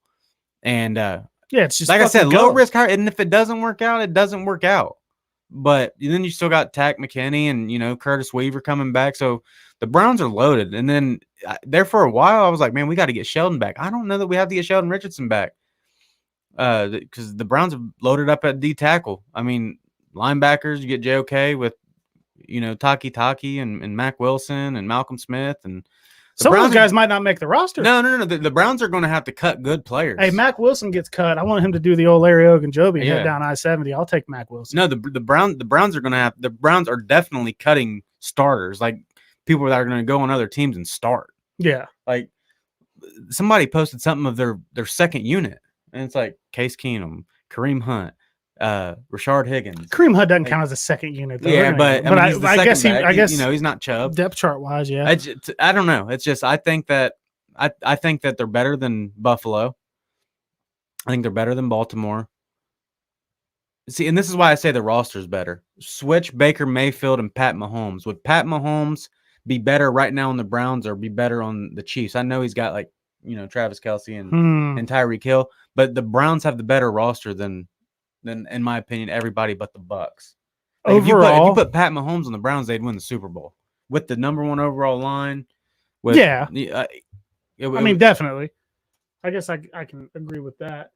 And it's just like I said, low risk, high. And if it doesn't work out, it doesn't work out. But then you still got Tack McKinney and Curtis Weaver coming back. So the Browns are loaded. And then there for a while, I was like, man, we got to get Sheldon back. I don't know that we have to get Sheldon Richardson back. because the Browns have loaded up at D tackle. I mean, linebackers, you get JOK with, Taki and Mac Wilson and Malcolm Smith. And some of those guys might not make the roster. No. The Browns are going to have to cut good players. Hey, Mac Wilson gets cut. I want him to do the old Larry Ogunjobi and head down I-70. I'll take Mac Wilson. No, the Browns are definitely cutting starters, like people that are going to go on other teams and start. Yeah. Like somebody posted something of their second unit, and it's like Case Keenum, Kareem Hunt, Rashard Higgins. Kareem Hunt doesn't count as a second unit, though. Yeah, but I guess he's he's not Chubb. Depth chart wise, yeah. I don't know. It's just I think that they're better than Buffalo. I think they're better than Baltimore. See, and this is why I say the roster's better. Switch Baker Mayfield and Pat Mahomes. Would Pat Mahomes be better right now on the Browns or be better on the Chiefs? I know he's got Travis Kelce and Tyreek Hill, but the Browns have the better roster than in my opinion, everybody but the Bucks. Like overall, if you put Pat Mahomes on the Browns, they'd win the Super Bowl with the number one overall line. I mean, definitely. I guess I can agree with that.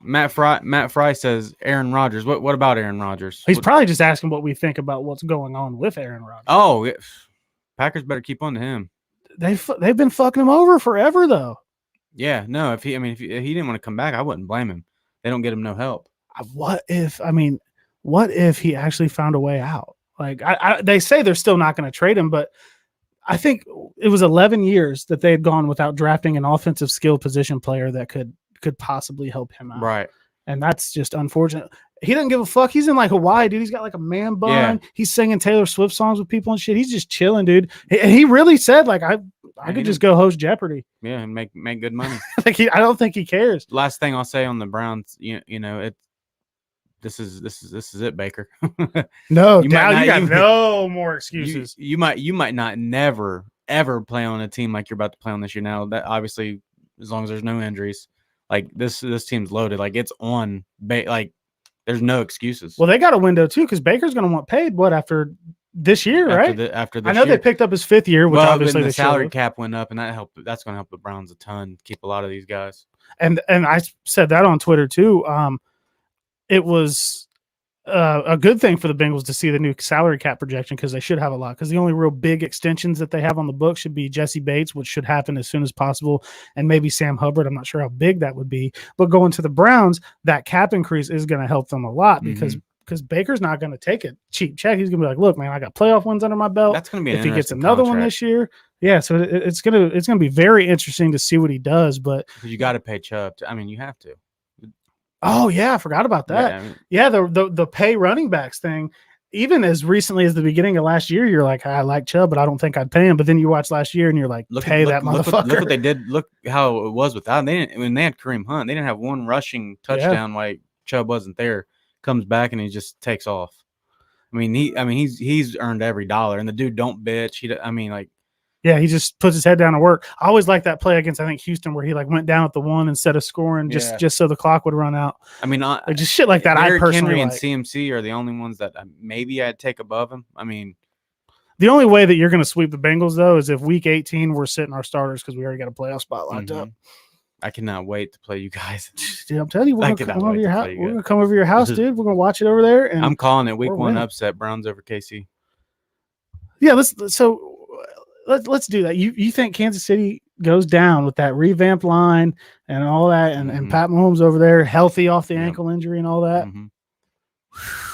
Matt Fry says Aaron Rodgers. What about Aaron Rodgers? He's probably just asking what we think about what's going on with Aaron Rodgers. Oh, Packers better keep on to him. They've been fucking him over forever, though. Yeah, no. If he didn't want to come back, I wouldn't blame him. They don't get him no help. What if he actually found a way out? Like they say they're still not going to trade him, but I think it was 11 years that they had gone without drafting an offensive skill position player that could possibly help him out. Right. And that's just unfortunate. He doesn't give a fuck. He's in Hawaii, dude. He's got a man bun. Yeah. He's singing Taylor Swift songs with people and shit. He's just chilling, dude. And he really said I could just go host Jeopardy. Yeah, and make good money. I don't think he cares. Last thing I'll say on the Browns, this is it, Baker. No, you got no more excuses. You might not never ever play on a team like you're about to play on this year. Now that obviously, as long as there's no injuries, this team's loaded. It's on. There's no excuses. Well, they got a window too because Baker's going to want paid after this year, right? After this I know year. They picked up his fifth year, which obviously the salary cap went up, and that's going to help the Browns a ton. Keep a lot of these guys. And I said that on Twitter too. It was a good thing for the Bengals to see the new salary cap projection because they should have a lot. Because the only real big extensions that they have on the book should be Jesse Bates, which should happen as soon as possible, and maybe Sam Hubbard. I'm not sure how big that would be, but going to the Browns, that cap increase is going to help them a lot because Baker's not going to take a cheap check. He's going to be like, "Look, man, I got playoff wins under my belt. That's going to be if he gets another one this year." Yeah, so it's gonna be very interesting to see what he does. But you got to pay Chubb. You have to. Oh yeah, I forgot about that. Yeah, the pay running backs thing. Even as recently as the beginning of last year, you're like, I like Chubb, but I don't think I'd pay him. But then you watch last year and you're like, pay that motherfucker. Look what they did. Look how it was without him. When they had Kareem Hunt, they didn't have one rushing touchdown while Chubb wasn't there. Comes back and he just takes off. He's earned every dollar, and the dude don't bitch. He just puts his head down to work. I always like that play against, I think, Houston, where he went down at the one instead of scoring just so the clock would run out. Just shit like that. Derrick I personally Henry and CMC are the only ones that maybe I'd take above him. The only way that you're going to sweep the Bengals, though, is if week 18 we're sitting our starters because we already got a playoff spot locked up. I cannot wait to play you guys. Dude, I'm telling you, we're going to come over your house. We're going to come over your house, dude. We're going to watch it over there. And I'm calling it week one upset, Browns over KC. Yeah, let's do that. You think Kansas City goes down with that revamped line and all that, and Pat Mahomes over there healthy off the ankle injury and all that?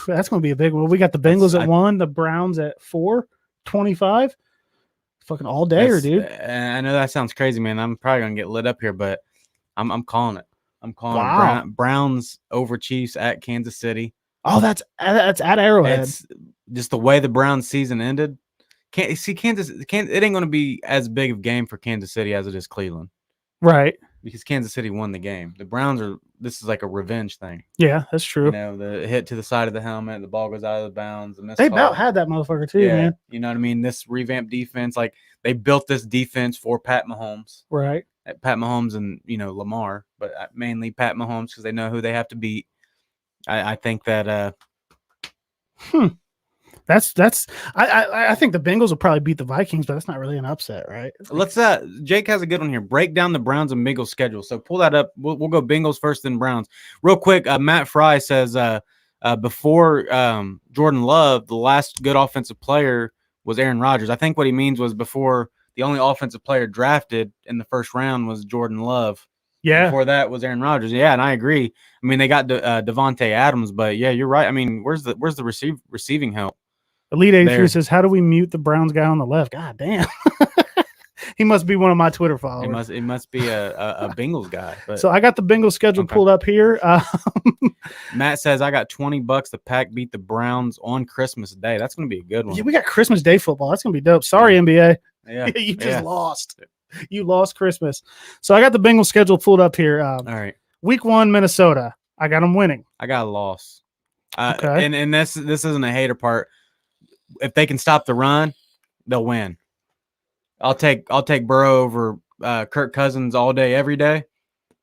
That's going to be a big one. We got the Bengals at 1, the Browns at 4.25. Fucking all dayer, dude. I know that sounds crazy, man. I'm probably going to get lit up here, but I'm calling it. I'm calling it Browns over Chiefs at Kansas City. Oh, that's at Arrowhead. It's just the way the Browns season ended. It ain't going to be as big of a game for Kansas City as it is Cleveland. Right. Because Kansas City won the game. The Browns this is like a revenge thing. Yeah, that's true. The hit to the side of the helmet, the ball goes out of the bounds. They about had that motherfucker too, man. You know what I mean? This revamped defense, they built this defense for Pat Mahomes. Right. Pat Mahomes and, Lamar, but mainly Pat Mahomes because they know who they have to beat. I think that I think the Bengals will probably beat the Vikings, but that's not really an upset, right? Let's Jake has a good one here. Break down the Browns and Bengals schedule. So pull that up. We'll go Bengals first, then Browns. Real quick, Matt Fry says before Jordan Love, the last good offensive player was Aaron Rodgers. I think what he means was before the only offensive player drafted in the first round was Jordan Love. Yeah. Before that was Aaron Rodgers. Yeah, and I agree. I mean, they got Devontae Adams, but yeah, you're right. I mean, where's the receiving help? Elite 83 says, how do we mute the Browns guy on the left? God damn. He must be one of my Twitter followers. It must be a Bengals guy. But. So I got the Bengals schedule pulled up here. Matt says, I got $20 to Pack beat the Browns on Christmas Day. That's going to be a good one. Yeah, we got Christmas Day football. That's going to be dope. Sorry, NBA. Yeah. You just lost. You lost Christmas. So I got the Bengals schedule pulled up here. All right. Week 1, Minnesota. I got them winning. I got a loss. Okay. And this isn't a hater part. If they can stop the run, they'll win. I'll take Burrow over Kirk Cousins all day, every day.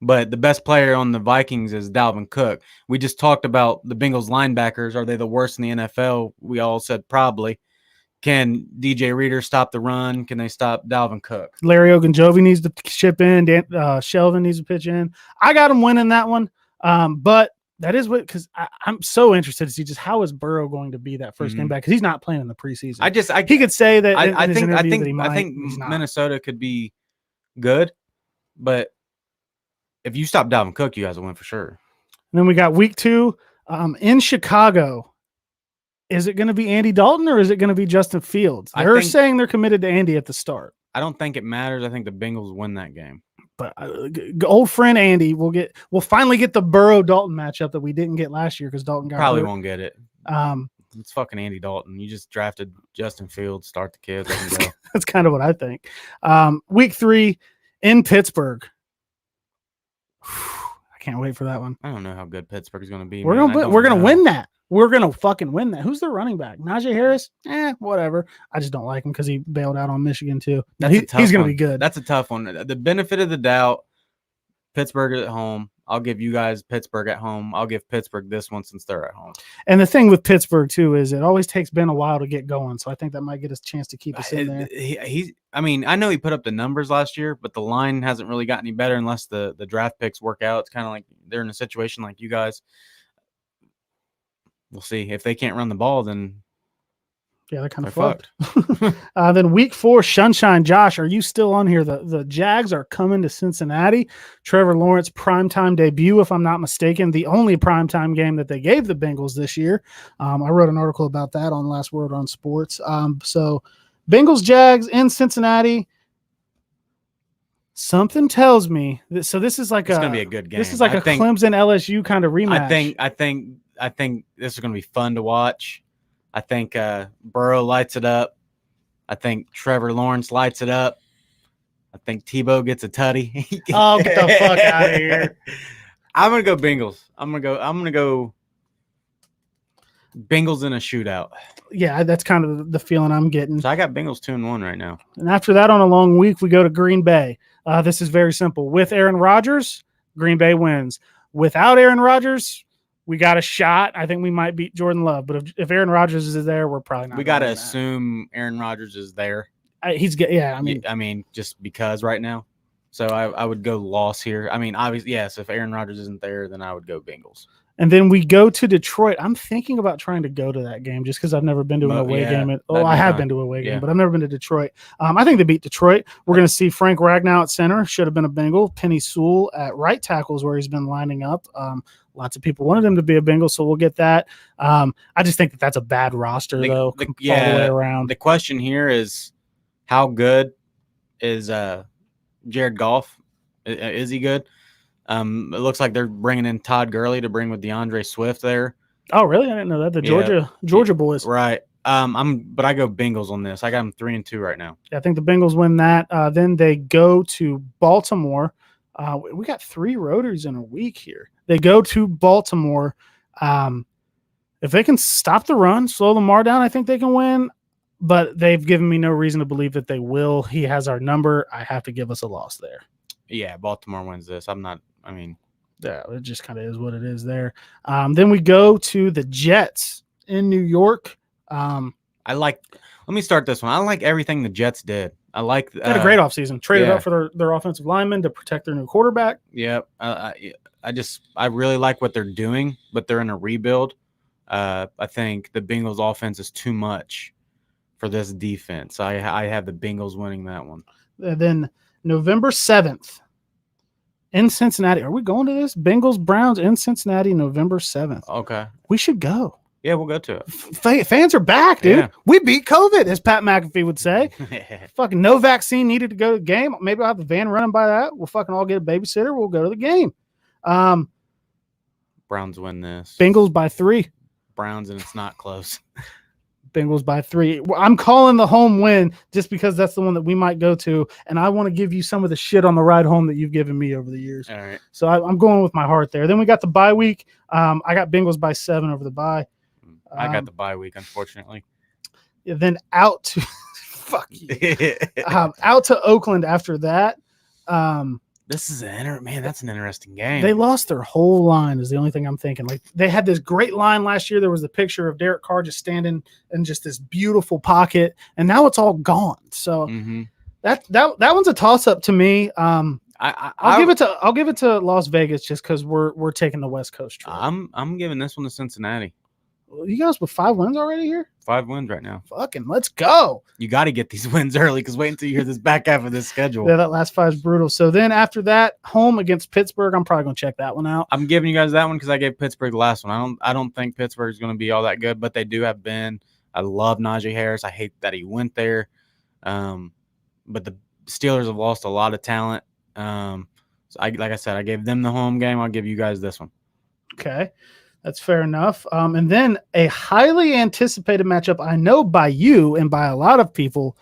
But the best player on the Vikings is Dalvin Cook. We just talked about the Bengals linebackers. Are they the worst in the NFL? We all said probably. Can DJ Reader stop the run? Can they stop Dalvin Cook? Larry Ogunjobi needs to chip in. Shelvin needs to pitch in. I got him winning that one. But that is what, because I'm so interested to see just how is Burrow going to be that first game back, because he's not playing in the preseason. He could say that. I think Minnesota could be good, but if you stop Dalvin Cook, you guys will win for sure. And then we got week 2 in Chicago. Is it going to be Andy Dalton or is it going to be Justin Fields? They're saying they're committed to Andy at the start. I don't think it matters. I think the Bengals win that game. But old friend Andy we'll finally get the Burrow Dalton matchup that we didn't get last year because Dalton probably won't get it. It's fucking Andy Dalton. You just drafted Justin Fields, start the kids. Let him go. That's kind of what I think. Week 3 in Pittsburgh. I can't wait for that one. I don't know how good Pittsburgh is going to be. We're gonna win that. We're gonna fucking win that. Who's the running back? Najee Harris? Whatever. I just don't like him because he bailed out on Michigan too. He's gonna be good. That's a tough one. The benefit of the doubt. Pittsburgh at home. I'll give you guys Pittsburgh at home. I'll give Pittsburgh this one since they're at home. And the thing with Pittsburgh too is it always takes Ben a while to get going. So I think that might get us a chance to keep us in there. I mean, I know he put up the numbers last year, but the line hasn't really gotten any better unless the draft picks work out. It's kind of like they're in a situation like you guys. We'll see. If they can't run the ball, then yeah, they're kind of fucked. Then week 4, Sunshine Josh, are you still on here? The Jags are coming to Cincinnati. Trevor Lawrence primetime debut, if I'm not mistaken, the only primetime game that they gave the Bengals this year. I wrote an article about that on Last Word on Sports. So Bengals Jags in Cincinnati. Something tells me that, so this is like it's gonna be a good game. This is like a Clemson LSU kind of rematch. I think this is gonna be fun to watch. I think Burrow lights it up. I think Trevor Lawrence lights it up. I think Tebow gets a tutty. Oh, get the fuck out of here! I'm gonna go Bengals. I'm gonna go Bengals in a shootout. Yeah, that's kind of the feeling I'm getting. So I got Bengals 2-1 right now. And after that, on a long week, we go to Green Bay. This is very simple. With Aaron Rodgers, Green Bay wins. Without Aaron Rodgers, we got a shot. I think we might beat Jordan Love. But if Aaron Rodgers is there, we're probably not. We got to assume Aaron Rodgers is there. He's good. Yeah, I mean, just because right now. So I would go loss here. I mean, obviously, yes, if Aaron Rodgers isn't there, then I would go Bengals. And then we go to Detroit. I'm thinking about trying to go to that game just because I've never been to an away game. I have been to an away game, but I've never been to Detroit. I think they beat Detroit. We're going to see Frank Ragnow at center. Should have been a Bengal. Penny Sewell at right tackles where he's been lining up. Lots of people wanted him to be a Bengal, so we'll get that. I just think that's a bad roster, though, all the way around. The question here is how good is Jared Goff? Is he good? It looks like they're bringing in Todd Gurley to bring with DeAndre Swift there. Oh, really? I didn't know that. The Georgia boys. Right. But I go Bengals on this. I got them 3-2 right now. Yeah, I think the Bengals win that. Then they go to Baltimore. We got 3 rotors in a week here. They go to Baltimore. If they can stop the run, slow Lamar down, I think they can win. But they've given me no reason to believe that they will. He has our number. I have to give us a loss there. Yeah, Baltimore wins this. Yeah, it just kind of is what it is there. Then we go to the Jets in New York. Let me start this one. I like everything the Jets did. I like had a great offseason. Traded up for their offensive linemen to protect their new quarterback. Yep. I really like what they're doing, but they're in a rebuild. I think the Bengals offense is too much for this defense. I have the Bengals winning that one. And then November 7th in Cincinnati. Are we going to this? Bengals Browns in Cincinnati, November 7th. Okay. We should go. Yeah, we'll go to it. Fans are back, dude. Yeah. We beat COVID, as Pat McAfee would say. Fucking no vaccine needed to go to the game. Maybe I'll have the van running by that. We'll fucking all get a babysitter. We'll go to the game. Browns win this. Bengals by 3. Browns, and it's not close. Bengals by 3. I'm calling the home win just because that's the one that we might go to, and I want to give you some of the shit on the ride home that you've given me over the years. All right. So I'm going with my heart there. Then we got the bye week. I got Bengals by 7 over the bye. I got the bye week, unfortunately. Then out to fuck you. Out to Oakland after that. This is that's an interesting game. They lost their whole line is the only thing I'm thinking. Like they had this great line last year. There was a picture of Derek Carr just standing in just this beautiful pocket, and now it's all gone. So that one's a toss up to me. I'll give it to Las Vegas just because we're taking the West Coast trip. I'm giving this one to Cincinnati. You guys with 5 wins already here? 5 wins right now. Fucking let's go. You got to get these wins early because wait until you hear this back half of this schedule. Yeah, that last 5 is brutal. So then after that, home against Pittsburgh, I'm probably going to check that one out. I'm giving you guys that one because I gave Pittsburgh the last one. I don't think Pittsburgh is going to be all that good, but they do have Ben. I love Najee Harris. I hate that he went there. But the Steelers have lost a lot of talent. So like I said, I gave them the home game. I'll give you guys this one. Okay. That's fair enough. And then a highly anticipated matchup, I know by you and by a lot of people,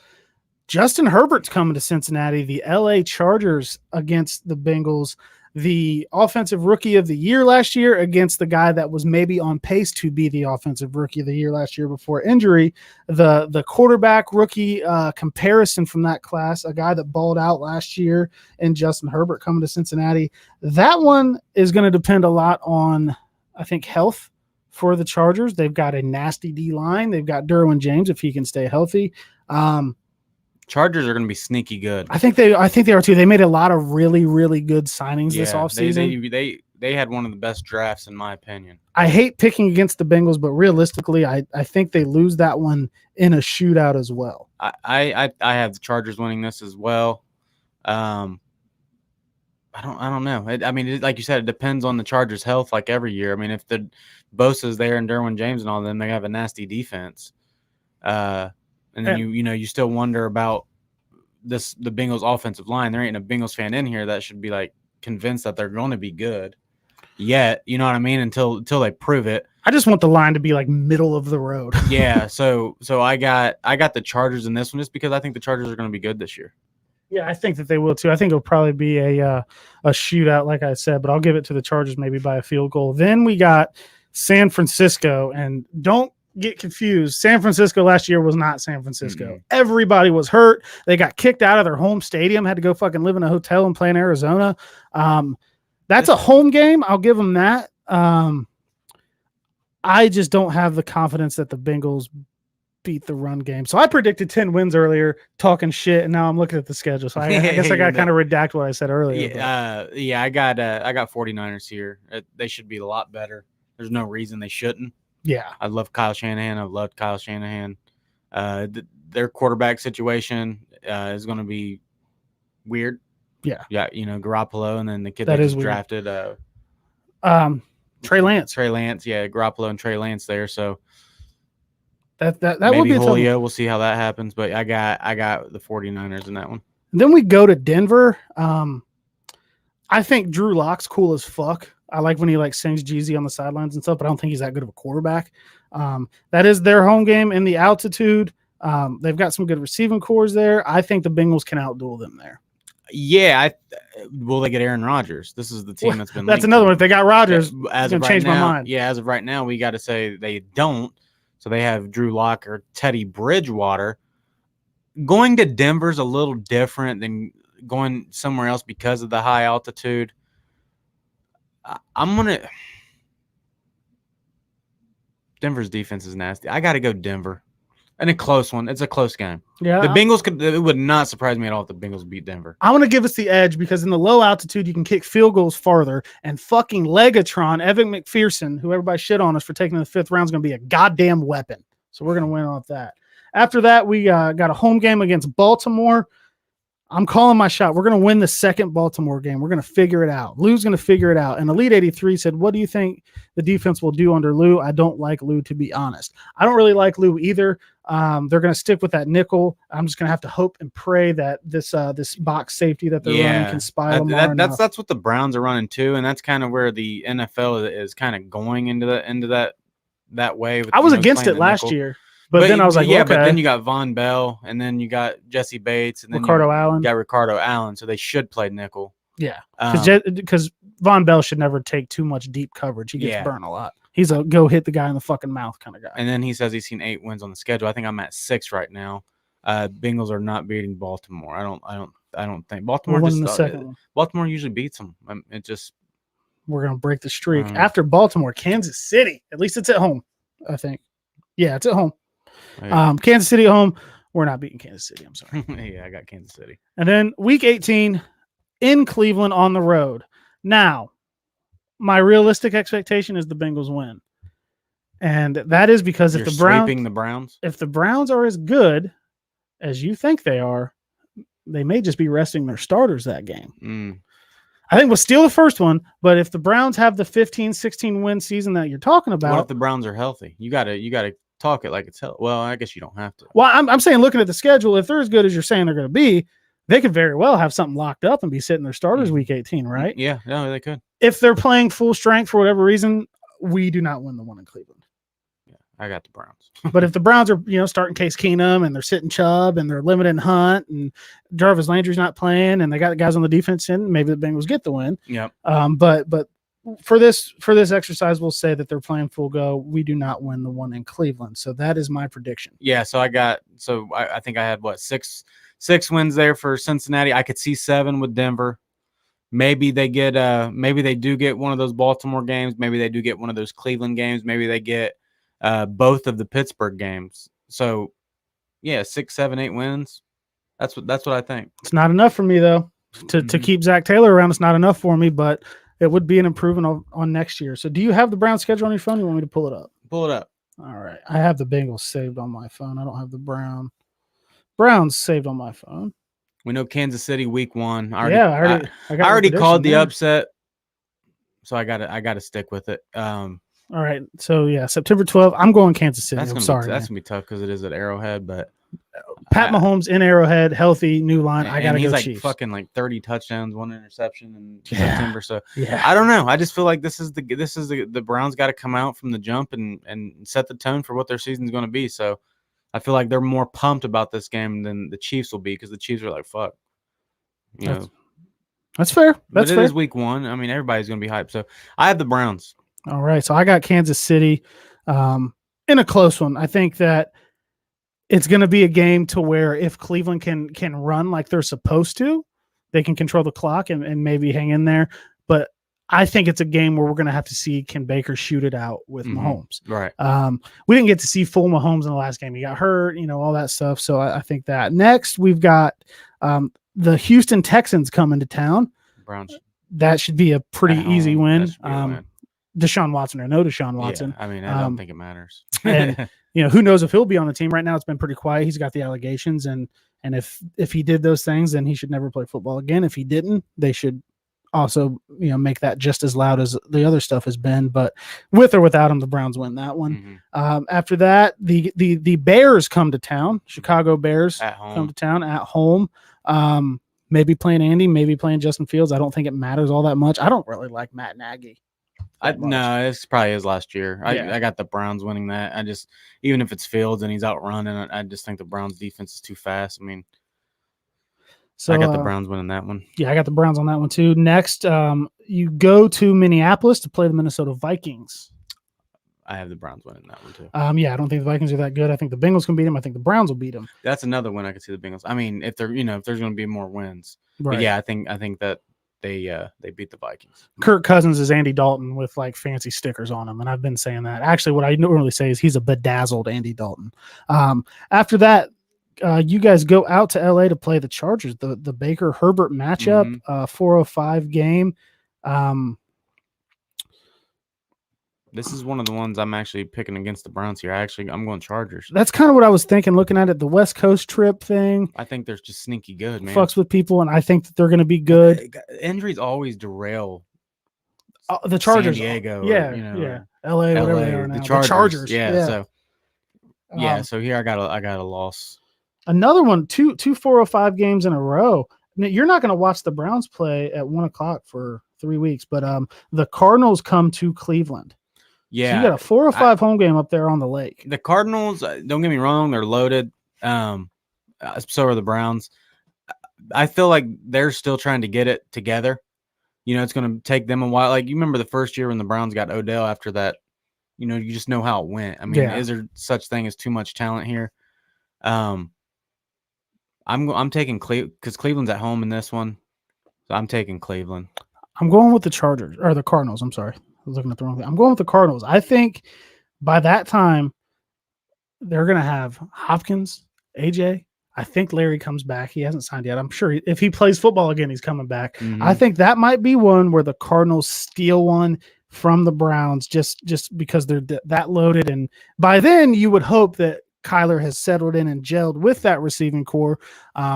Justin Herbert's coming to Cincinnati, the LA Chargers against the Bengals, the offensive rookie of the year last year against the guy that was maybe on pace to be the offensive rookie of the year last year before injury, the quarterback rookie comparison from that class, a guy that balled out last year, and Justin Herbert coming to Cincinnati. That one is going to depend a lot on, I think, health for the Chargers. They've got a nasty D line. They've got Derwin James if he can stay healthy. Chargers are going to be sneaky good. I think they are too. They made a lot of really, really good signings this offseason. They had one of the best drafts in my opinion. I hate picking against the Bengals, but realistically, I think they lose that one in a shootout as well. I have the Chargers winning this as well. I don't know. Like you said, it depends on the Chargers' health. Like every year. I mean, if the Bosa's there and Derwin James and all, then they have a nasty defense. And then you still wonder about the Bengals offensive line. There ain't a Bengals fan in here that should be like convinced that they're going to be good. Yet, you know what I mean? Until they prove it. I just want the line to be like middle of the road. Yeah. So I got the Chargers in this one just because I think the Chargers are going to be good this year. Yeah, I think that they will too. I think it'll probably be a shootout, like I said, but I'll give it to the Chargers maybe by a field goal. Then we got San Francisco, and don't get confused. San Francisco last year was not San Francisco. Mm-hmm. Everybody was hurt. They got kicked out of their home stadium, had to go fucking live in a hotel and play in Arizona. That's a home game. I'll give them that. I just don't have the confidence that the Bengals beat the run game. So I predicted 10 wins earlier, talking shit, and now I'm looking at the schedule. So I guess I got to kind of redact what I said earlier. Yeah, I got 49ers here. They should be a lot better. There's no reason they shouldn't. Yeah. I love Kyle Shanahan. I've loved Kyle Shanahan. Their quarterback situation is going to be weird. Yeah. Yeah, Garoppolo, and then the kid that just drafted Trey Lance. Yeah, Garoppolo and Trey Lance there, so that maybe will be Julio. We'll see how that happens, but I got the 49ers in that one. Then we go to Denver. I think Drew Lock's cool as fuck. I like when he sings Jeezy on the sidelines and stuff, but I don't think he's that good of a quarterback. That is their home game in the altitude. They've got some good receiving cores there. I think the Bengals can outduel them there. Yeah, will they get Aaron Rodgers? This is the team that's been. That's another one. If they got Rodgers, as of right now, my mind. Yeah, as of right now, we got to say they don't. So they have Drew Lock or Teddy Bridgewater. Going to Denver's a little different than going somewhere else because of the high altitude. Denver's defense is nasty. I got to go Denver. And a close one. It's a close game. Yeah. The Bengals it would not surprise me at all if the Bengals beat Denver. I want to give us the edge because in the low altitude, you can kick field goals farther. And fucking Legatron, Evan McPherson, who everybody shit on us for taking the 5th round, is going to be a goddamn weapon. So we're going to win off that. After that, we got a home game against Baltimore. I'm calling my shot. We're going to win the second Baltimore game. We're going to figure it out. Lou's going to figure it out. And Elite 83 said, what do you think the defense will do under Lou? I don't like Lou, to be honest. I don't really like Lou either. They're going to stick with that nickel. I'm just going to have to hope and pray that this box safety that they're running can spy Lamar. That's what the Browns are running too, and that's kind of where the NFL is kind of going into that way. With, I was against it last year. But then I was like, yeah, okay. But then you got Von Bell, and then you got Jesse Bates, and then you got Ricardo Allen, so they should play nickel. Yeah, because Von Bell should never take too much deep coverage. He gets burnt a lot. He's a go hit the guy in the fucking mouth kind of guy. And then he says he's seen 8 wins on the schedule. I think I'm at 6 right now. Bengals are not beating Baltimore. I don't think Baltimore Baltimore usually beats them. We're gonna break the streak after Baltimore. Kansas City. At least it's at home. I think. Yeah, it's at home. Kansas City at home. We're not beating Kansas City. I'm sorry. Yeah, I got Kansas City. And then week 18 in Cleveland on the road. Now, my realistic expectation is the Bengals win. And that is because if the Browns are as good as you think they are, they may just be resting their starters that game. I think we'll steal the first one, but if the Browns have the 15-16 win season that you're talking about, what if the Browns are healthy? You gotta talk it like it's healthy. Well, I guess you don't have to. Well, I'm saying looking at the schedule, if they're as good as you're saying they're going to be, they could very well have something locked up and be sitting their starters week 18, right? Yeah, no, they could. If they're playing full strength for whatever reason, we do not win the one in Cleveland. Yeah, I got the Browns. But if the Browns are, starting Case Keenum and they're sitting Chubb and they're limiting Hunt and Jarvis Landry's not playing and they got the guys on the defense in, maybe the Bengals get the win. Yeah. But for this exercise, we'll say that they're playing full go. We do not win the one in Cleveland. So that is my prediction. Yeah. So I think I had six wins there for Cincinnati. I could see 7 with Denver. Maybe they do get one of those Baltimore games. Maybe they do get one of those Cleveland games. Maybe they get both of the Pittsburgh games. So yeah, 6, 7, 8 wins. That's what I think. It's not enough for me though. To keep Zach Taylor around, it's not enough for me, but it would be an improvement on next year. So do you have the Browns schedule on your phone? You want me to pull it up? Pull it up. All right. I have the Bengals saved on my phone. I don't have the Browns saved on my phone. We know Kansas City week 1. I already called the upset, so I gotta stick with it. All right. So yeah, September 12th. I'm going Kansas City. That's gonna be tough because it is at Arrowhead, but Pat Mahomes in Arrowhead, healthy, new line. I gotta go Chiefs. Chiefs. Fucking 30 touchdowns, 1 interception in September. So yeah. I don't know. I just feel like this is the Browns got to come out from the jump and set the tone for what their season's going to be. So I feel like they're more pumped about this game than the Chiefs will be because the Chiefs are like, fuck. That's fair. That's fair. It is week 1. I mean, everybody's going to be hyped. So I have the Browns. All right. So I got Kansas City in a close one. I think that it's going to be a game to where if Cleveland can run like they're supposed to, they can control the clock and maybe hang in there. But I think it's a game where we're going to have to see can Baker shoot it out with Mahomes. Right. We didn't get to see full Mahomes in the last game. He got hurt, all that stuff. So I think that. Next, we've got the Houston Texans coming to town. Browns. That should be a pretty easy win. Deshaun Watson or no Deshaun Watson. Yeah, I mean, I don't think it matters. And who knows if he'll be on the team right now? It's been pretty quiet. He's got the allegations, and if he did those things, then he should never play football again. If he didn't, they should also make that just as loud as the other stuff has been. But with or without him, the Browns win that one. After that, the Bears come to town. Chicago Bears come to town at home. Maybe playing Andy, maybe playing Justin Fields. I don't think it matters all that much. I don't really like Matt Nagy. No, it's probably his last year. I got the Browns winning that. I just, even if it's Fields and he's out running, I just think the Browns defense is too fast. I mean, so I got the Browns winning that one. Yeah, I got the Browns on that one too. Next, you go to Minneapolis to play the Minnesota Vikings. I have the Browns winning that one too. I don't think the Vikings are that good. I think the Bengals can beat them. I think the Browns will beat them. That's another win I could see the Bengals. I mean, if there's going to be more wins. Right. But yeah, I think that they beat the Vikings. Kirk Cousins is Andy Dalton with like fancy stickers on him, and I've been saying that. Actually, what I normally say is he's a bedazzled Andy Dalton. After that, you guys go out to LA to play the Chargers, the Baker Herbert matchup, 4:05 game. This is one of the ones I'm actually picking against the Browns here. I'm going Chargers. That's kind of what I was thinking, looking at it. The West Coast trip thing. I think they're just sneaky good, man. Fucks with people, and I think that they're going to be good. Injuries always derail the Chargers. San Diego. Yeah. LA, whatever they are now. The Chargers. Yeah. So here I got a loss. Another one, two 4:05 games in a row. Now, you're not going to watch the Browns play at 1:00 for 3 weeks, but the Cardinals come to Cleveland. Yeah, so you got a 4:05 home game up there on the lake. The Cardinals, don't get me wrong, they're loaded. So are the Browns. I feel like they're still trying to get it together. It's going to take them a while. Like, you remember the first year when the Browns got Odell after that, you just know how it went. I mean, Is there such thing as too much talent here? I'm taking Cleveland because Cleveland's at home in this one. So I'm taking Cleveland. I'm going with the Chargers or the Cardinals. I'm sorry. I was looking at the wrong thing. I'm going with the Cardinals. I think by that time they're going to have Hopkins, AJ. I think Larry comes back. He hasn't signed yet. I'm sure if he plays football again, he's coming back. Mm-hmm. I think that might be one where the Cardinals steal one from the Browns just because they're that loaded. And by then you would hope that Kyler has settled in and gelled with that receiving core.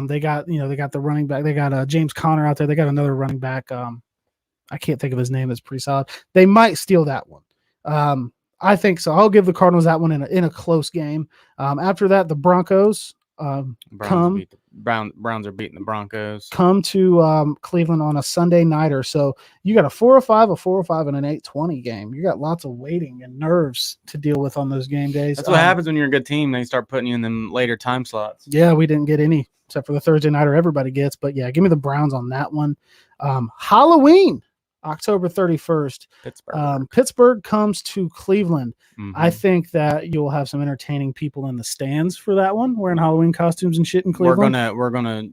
They got the running back. They got James Conner out there. They got another running back. I can't think of his name. That's pretty solid. They might steal that one. I think so. I'll give the Cardinals that one in a close game. After that, the Broncos Browns are beating the Broncos. Come to Cleveland on a Sunday nighter. So you got a 4:05, and an 8:20 game. You got lots of waiting and nerves to deal with on those game days. That's what happens when you're a good team. They start putting you in them later time slots. Yeah, we didn't get any except for the Thursday nighter everybody gets. But yeah, give me the Browns on that one. Halloween, October 31st. Pittsburgh comes to Cleveland. Mm-hmm. I think that you'll have some entertaining people in the stands for that one, wearing Halloween costumes and shit in Cleveland. We're gonna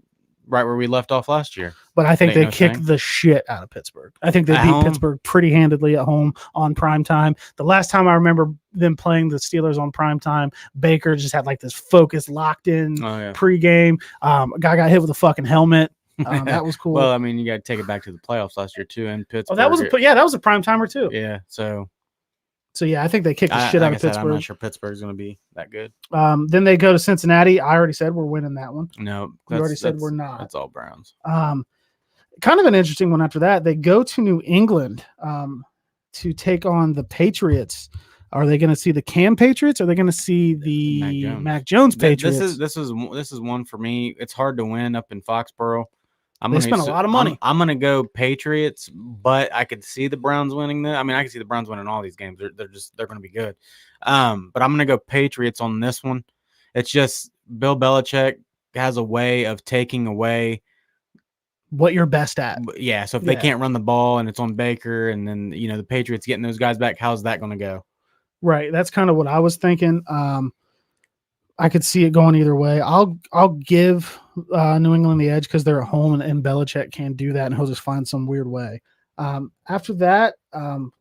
right where we left off last year. But I think they kick the shit out of Pittsburgh. I think they beat Pittsburgh pretty handedly at home on primetime. The last time I remember them playing the Steelers on primetime, Baker just had like this focus locked in pregame. Guy got hit with a fucking helmet. That was cool. Well, I mean, you got to take it back to the playoffs last year too in Pittsburgh. Oh, that was a prime timer too. Yeah, so yeah, I think they kicked the shit out of Pittsburgh. I'm not sure Pittsburgh's going to be that good. Then they go to Cincinnati. I already said we're winning that one. No, you already said we're not. That's all Browns. Kind of an interesting one after that. They go to New England to take on the Patriots. Are they going to see the Cam Patriots? Or are they going to see the Mac Jones Patriots? This is one for me. It's hard to win up in Foxborough. They spent a lot of money. I'm going to go Patriots, but I could see the Browns winning that. I mean, I can see the Browns winning all these games. They're going to be good. But I'm going to go Patriots on this one. It's just Bill Belichick has a way of taking away what you're best at. Yeah. So if they can't run the ball and it's on Baker, and then the Patriots getting those guys back, how's that going to go? Right. That's kind of what I was thinking. I could see it going either way. I'll give New England the edge because they're at home, and Belichick can't do that, and he'll just find some weird way. After that,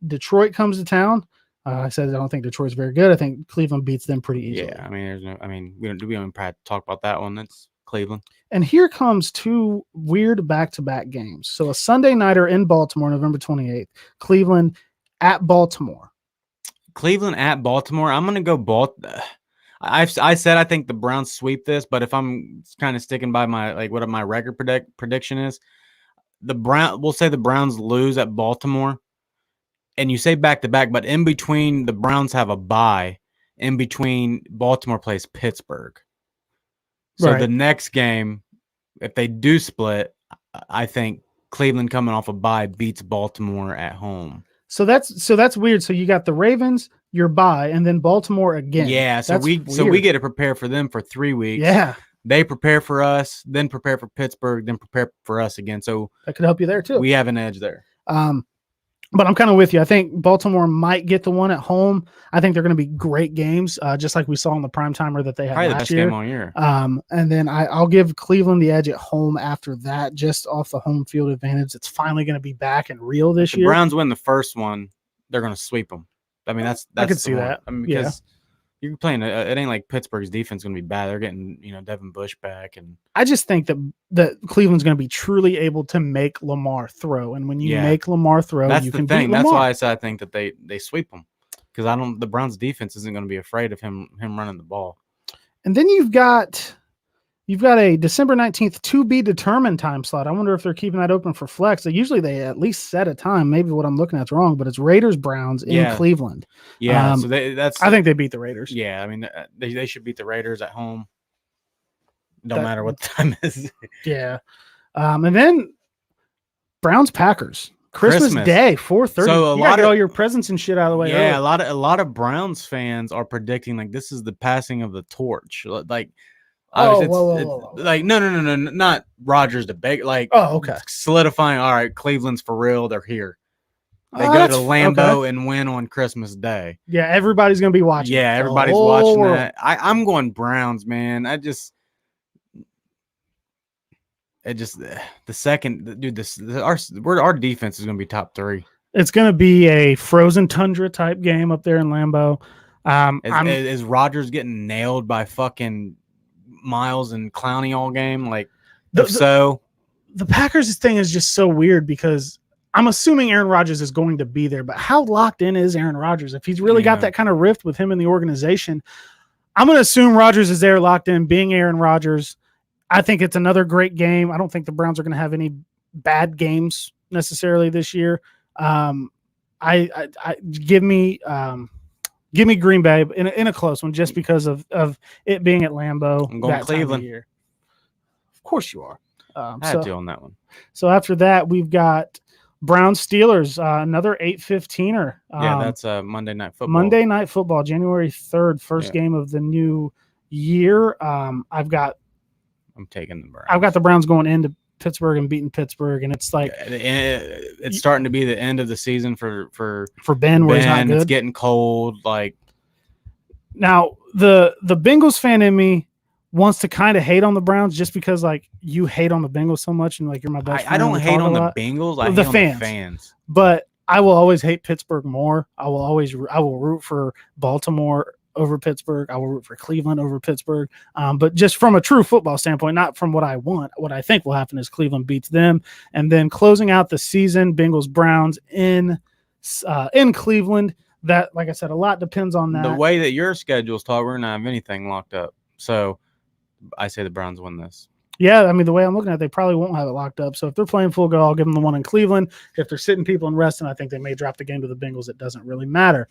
Detroit comes to town. I said I don't think Detroit's very good. I think Cleveland beats them pretty easily. Yeah, we don't even talk about that one. That's Cleveland. And here comes two weird back-to-back games. So a Sunday nighter in Baltimore, November 28th. Cleveland at Baltimore. Cleveland at Baltimore. I'm going to go Baltimore. I said I think the Browns sweep this, but if I'm kind of sticking by what my record prediction is, we'll say the Browns lose at Baltimore, and you say back to back, but in between the Browns have a bye, in between Baltimore plays Pittsburgh. So the next game, if they do split, I think Cleveland coming off a bye beats Baltimore at home. So that's weird. So you got the Ravens, your bye, and then Baltimore again. Yeah, so we get to prepare for them for 3 weeks. Yeah. They prepare for us, then prepare for Pittsburgh, then prepare for us again. So that could help you there too. We have an edge there. But I'm kind of with you. I think Baltimore might get the one at home. I think they're going to be great games, just like we saw in the prime timer that they had probably last the best year. Game all year. And then I'll give Cleveland the edge at home after that, just off the home field advantage. It's finally going to be back and real this year. The Browns win the first one, they're going to sweep them. I mean, that's I could see one. that. I mean, because you're playing. It ain't like Pittsburgh's defense going to be bad. They're getting Devin Bush back, and I just think that Cleveland's going to be truly able to make Lamar throw, and when you make Lamar throw, that's you the can thing. beat Lamar. That's why I said I think that they sweep them, because the Browns defense isn't going to be afraid of him running the ball. And then you've got a December 19th to be determined time slot. I wonder if they're keeping that open for flex. Usually they at least set a time. Maybe what I'm looking at is wrong, but it's Raiders Browns in Cleveland. Yeah, so I think they beat the Raiders. Yeah, I mean they should beat the Raiders at home. Don't matter what the time is. Yeah, and then Browns Packers Christmas Day 4:30. So you gotta get all your presents and shit out of the way. Yeah, early. a lot of Browns fans are predicting like this is the passing of the torch. Like. Whoa. Like no, not Rodgers to beg. Like okay, solidifying. All right, Cleveland's for real. They're here. They go to Lambeau and win on Christmas Day. Yeah, everybody's gonna be watching. Yeah, everybody's watching that. I'm going Browns, man. The second dude. Our defense is gonna be top 3. It's gonna be a frozen tundra type game up there in Lambeau. Is Rodgers getting nailed by fucking Miles and Clowney all game? Like, the Packers thing is just so weird because I'm assuming Aaron Rodgers is going to be there, but how locked in is Aaron Rodgers? If he's really got that kind of rift with him in the organization, I'm going to assume Rodgers is there locked in, being Aaron Rodgers. I think it's another great game. I don't think the Browns are going to have any bad games necessarily this year. Give me Green Bay in a close one, just because of it being at Lambeau. I'm going Cleveland. Of course you are. I had to on that one. So after that, we've got Browns Steelers, another 8:15er. That's Monday Night Football. Monday Night Football, January 3rd, first game of the new year. I'm taking the Browns. I've got the Browns going into Pittsburgh and beating Pittsburgh, and it's like it's starting to be the end of the season for Ben, where he's not good. It's getting cold. Like now, the Bengals fan in me wants to kind of hate on the Browns just because like you hate on the Bengals so much and like you're my best friend. I don't hate on the Bengals. I hate on the fans. But I will always hate Pittsburgh more. I will root for Baltimore over Pittsburgh. I will root for Cleveland over Pittsburgh. But just from a true football standpoint, not from what I want, what I think will happen is Cleveland beats them. And then closing out the season, Bengals Browns in Cleveland. That, like I said, a lot depends on that. The way that your schedule's taught, we're not have anything locked up. So I say the Browns win this. Yeah, I mean, the way I'm looking at it, they probably won't have it locked up. So if they're playing full go, I'll give them the one in Cleveland. If they're sitting people and resting, I think they may drop the game to the Bengals. It doesn't really matter.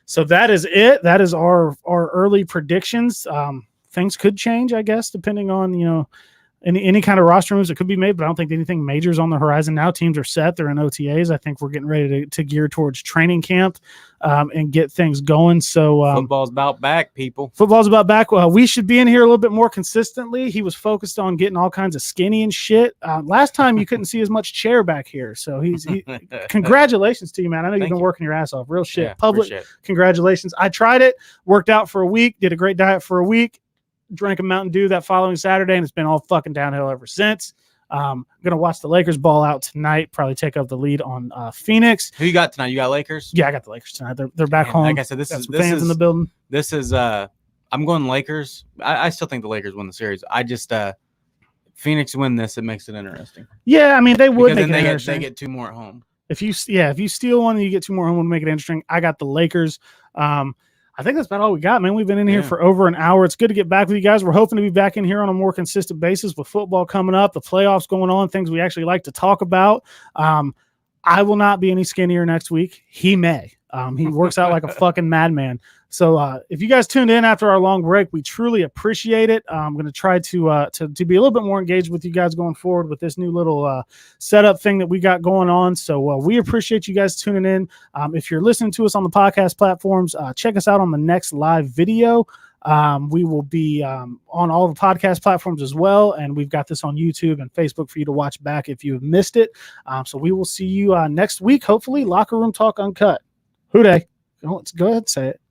So that is it. That is our early predictions. Things could change, I guess, depending on, any kind of roster moves that could be made, but I don't think anything major is on the horizon now. Teams are set. They're in OTAs. I think we're getting ready to gear towards training camp and get things going. So football's about back, people. Football's about back. Well, we should be in here a little bit more consistently. He was focused on getting all kinds of skinny and shit. Last time you couldn't see as much chair back here. So congratulations to you, man. I know you've been working your ass off. Real shit. Yeah, Public congratulations. I tried it, worked out for a week, did a great diet for a week. Drank a Mountain Dew that following Saturday, and it's been all fucking downhill ever since. I'm going to watch the Lakers ball out tonight, probably take up the lead on Phoenix. Who you got tonight? You got Lakers? Yeah, I got the Lakers tonight. They're back home. Like I said, this is in the building. This is I'm going Lakers. I still think the Lakers win the series. I just Phoenix win this, it makes it interesting. Yeah, I mean they would because make then it interesting. They get 2 more at home. If you steal one and you get 2 more at home, would make it interesting. I got the Lakers. I think that's about all we got, man. We've been in here for over an hour. It's good to get back with you guys. We're hoping to be back in here on a more consistent basis with football coming up, the playoffs going on, things we actually like to talk about. I will not be any skinnier next week. He may. He works out like a fucking madman. So if you guys tuned in after our long break, we truly appreciate it. I'm going to try to be a little bit more engaged with you guys going forward with this new little setup thing that we got going on. So we appreciate you guys tuning in. If you're listening to us on the podcast platforms, check us out on the next live video. We will be on all the podcast platforms as well, and we've got this on YouTube and Facebook for you to watch back if you have missed it. So we will see you next week, hopefully. Locker Room Talk Uncut. Who dey? Let's go ahead and say it.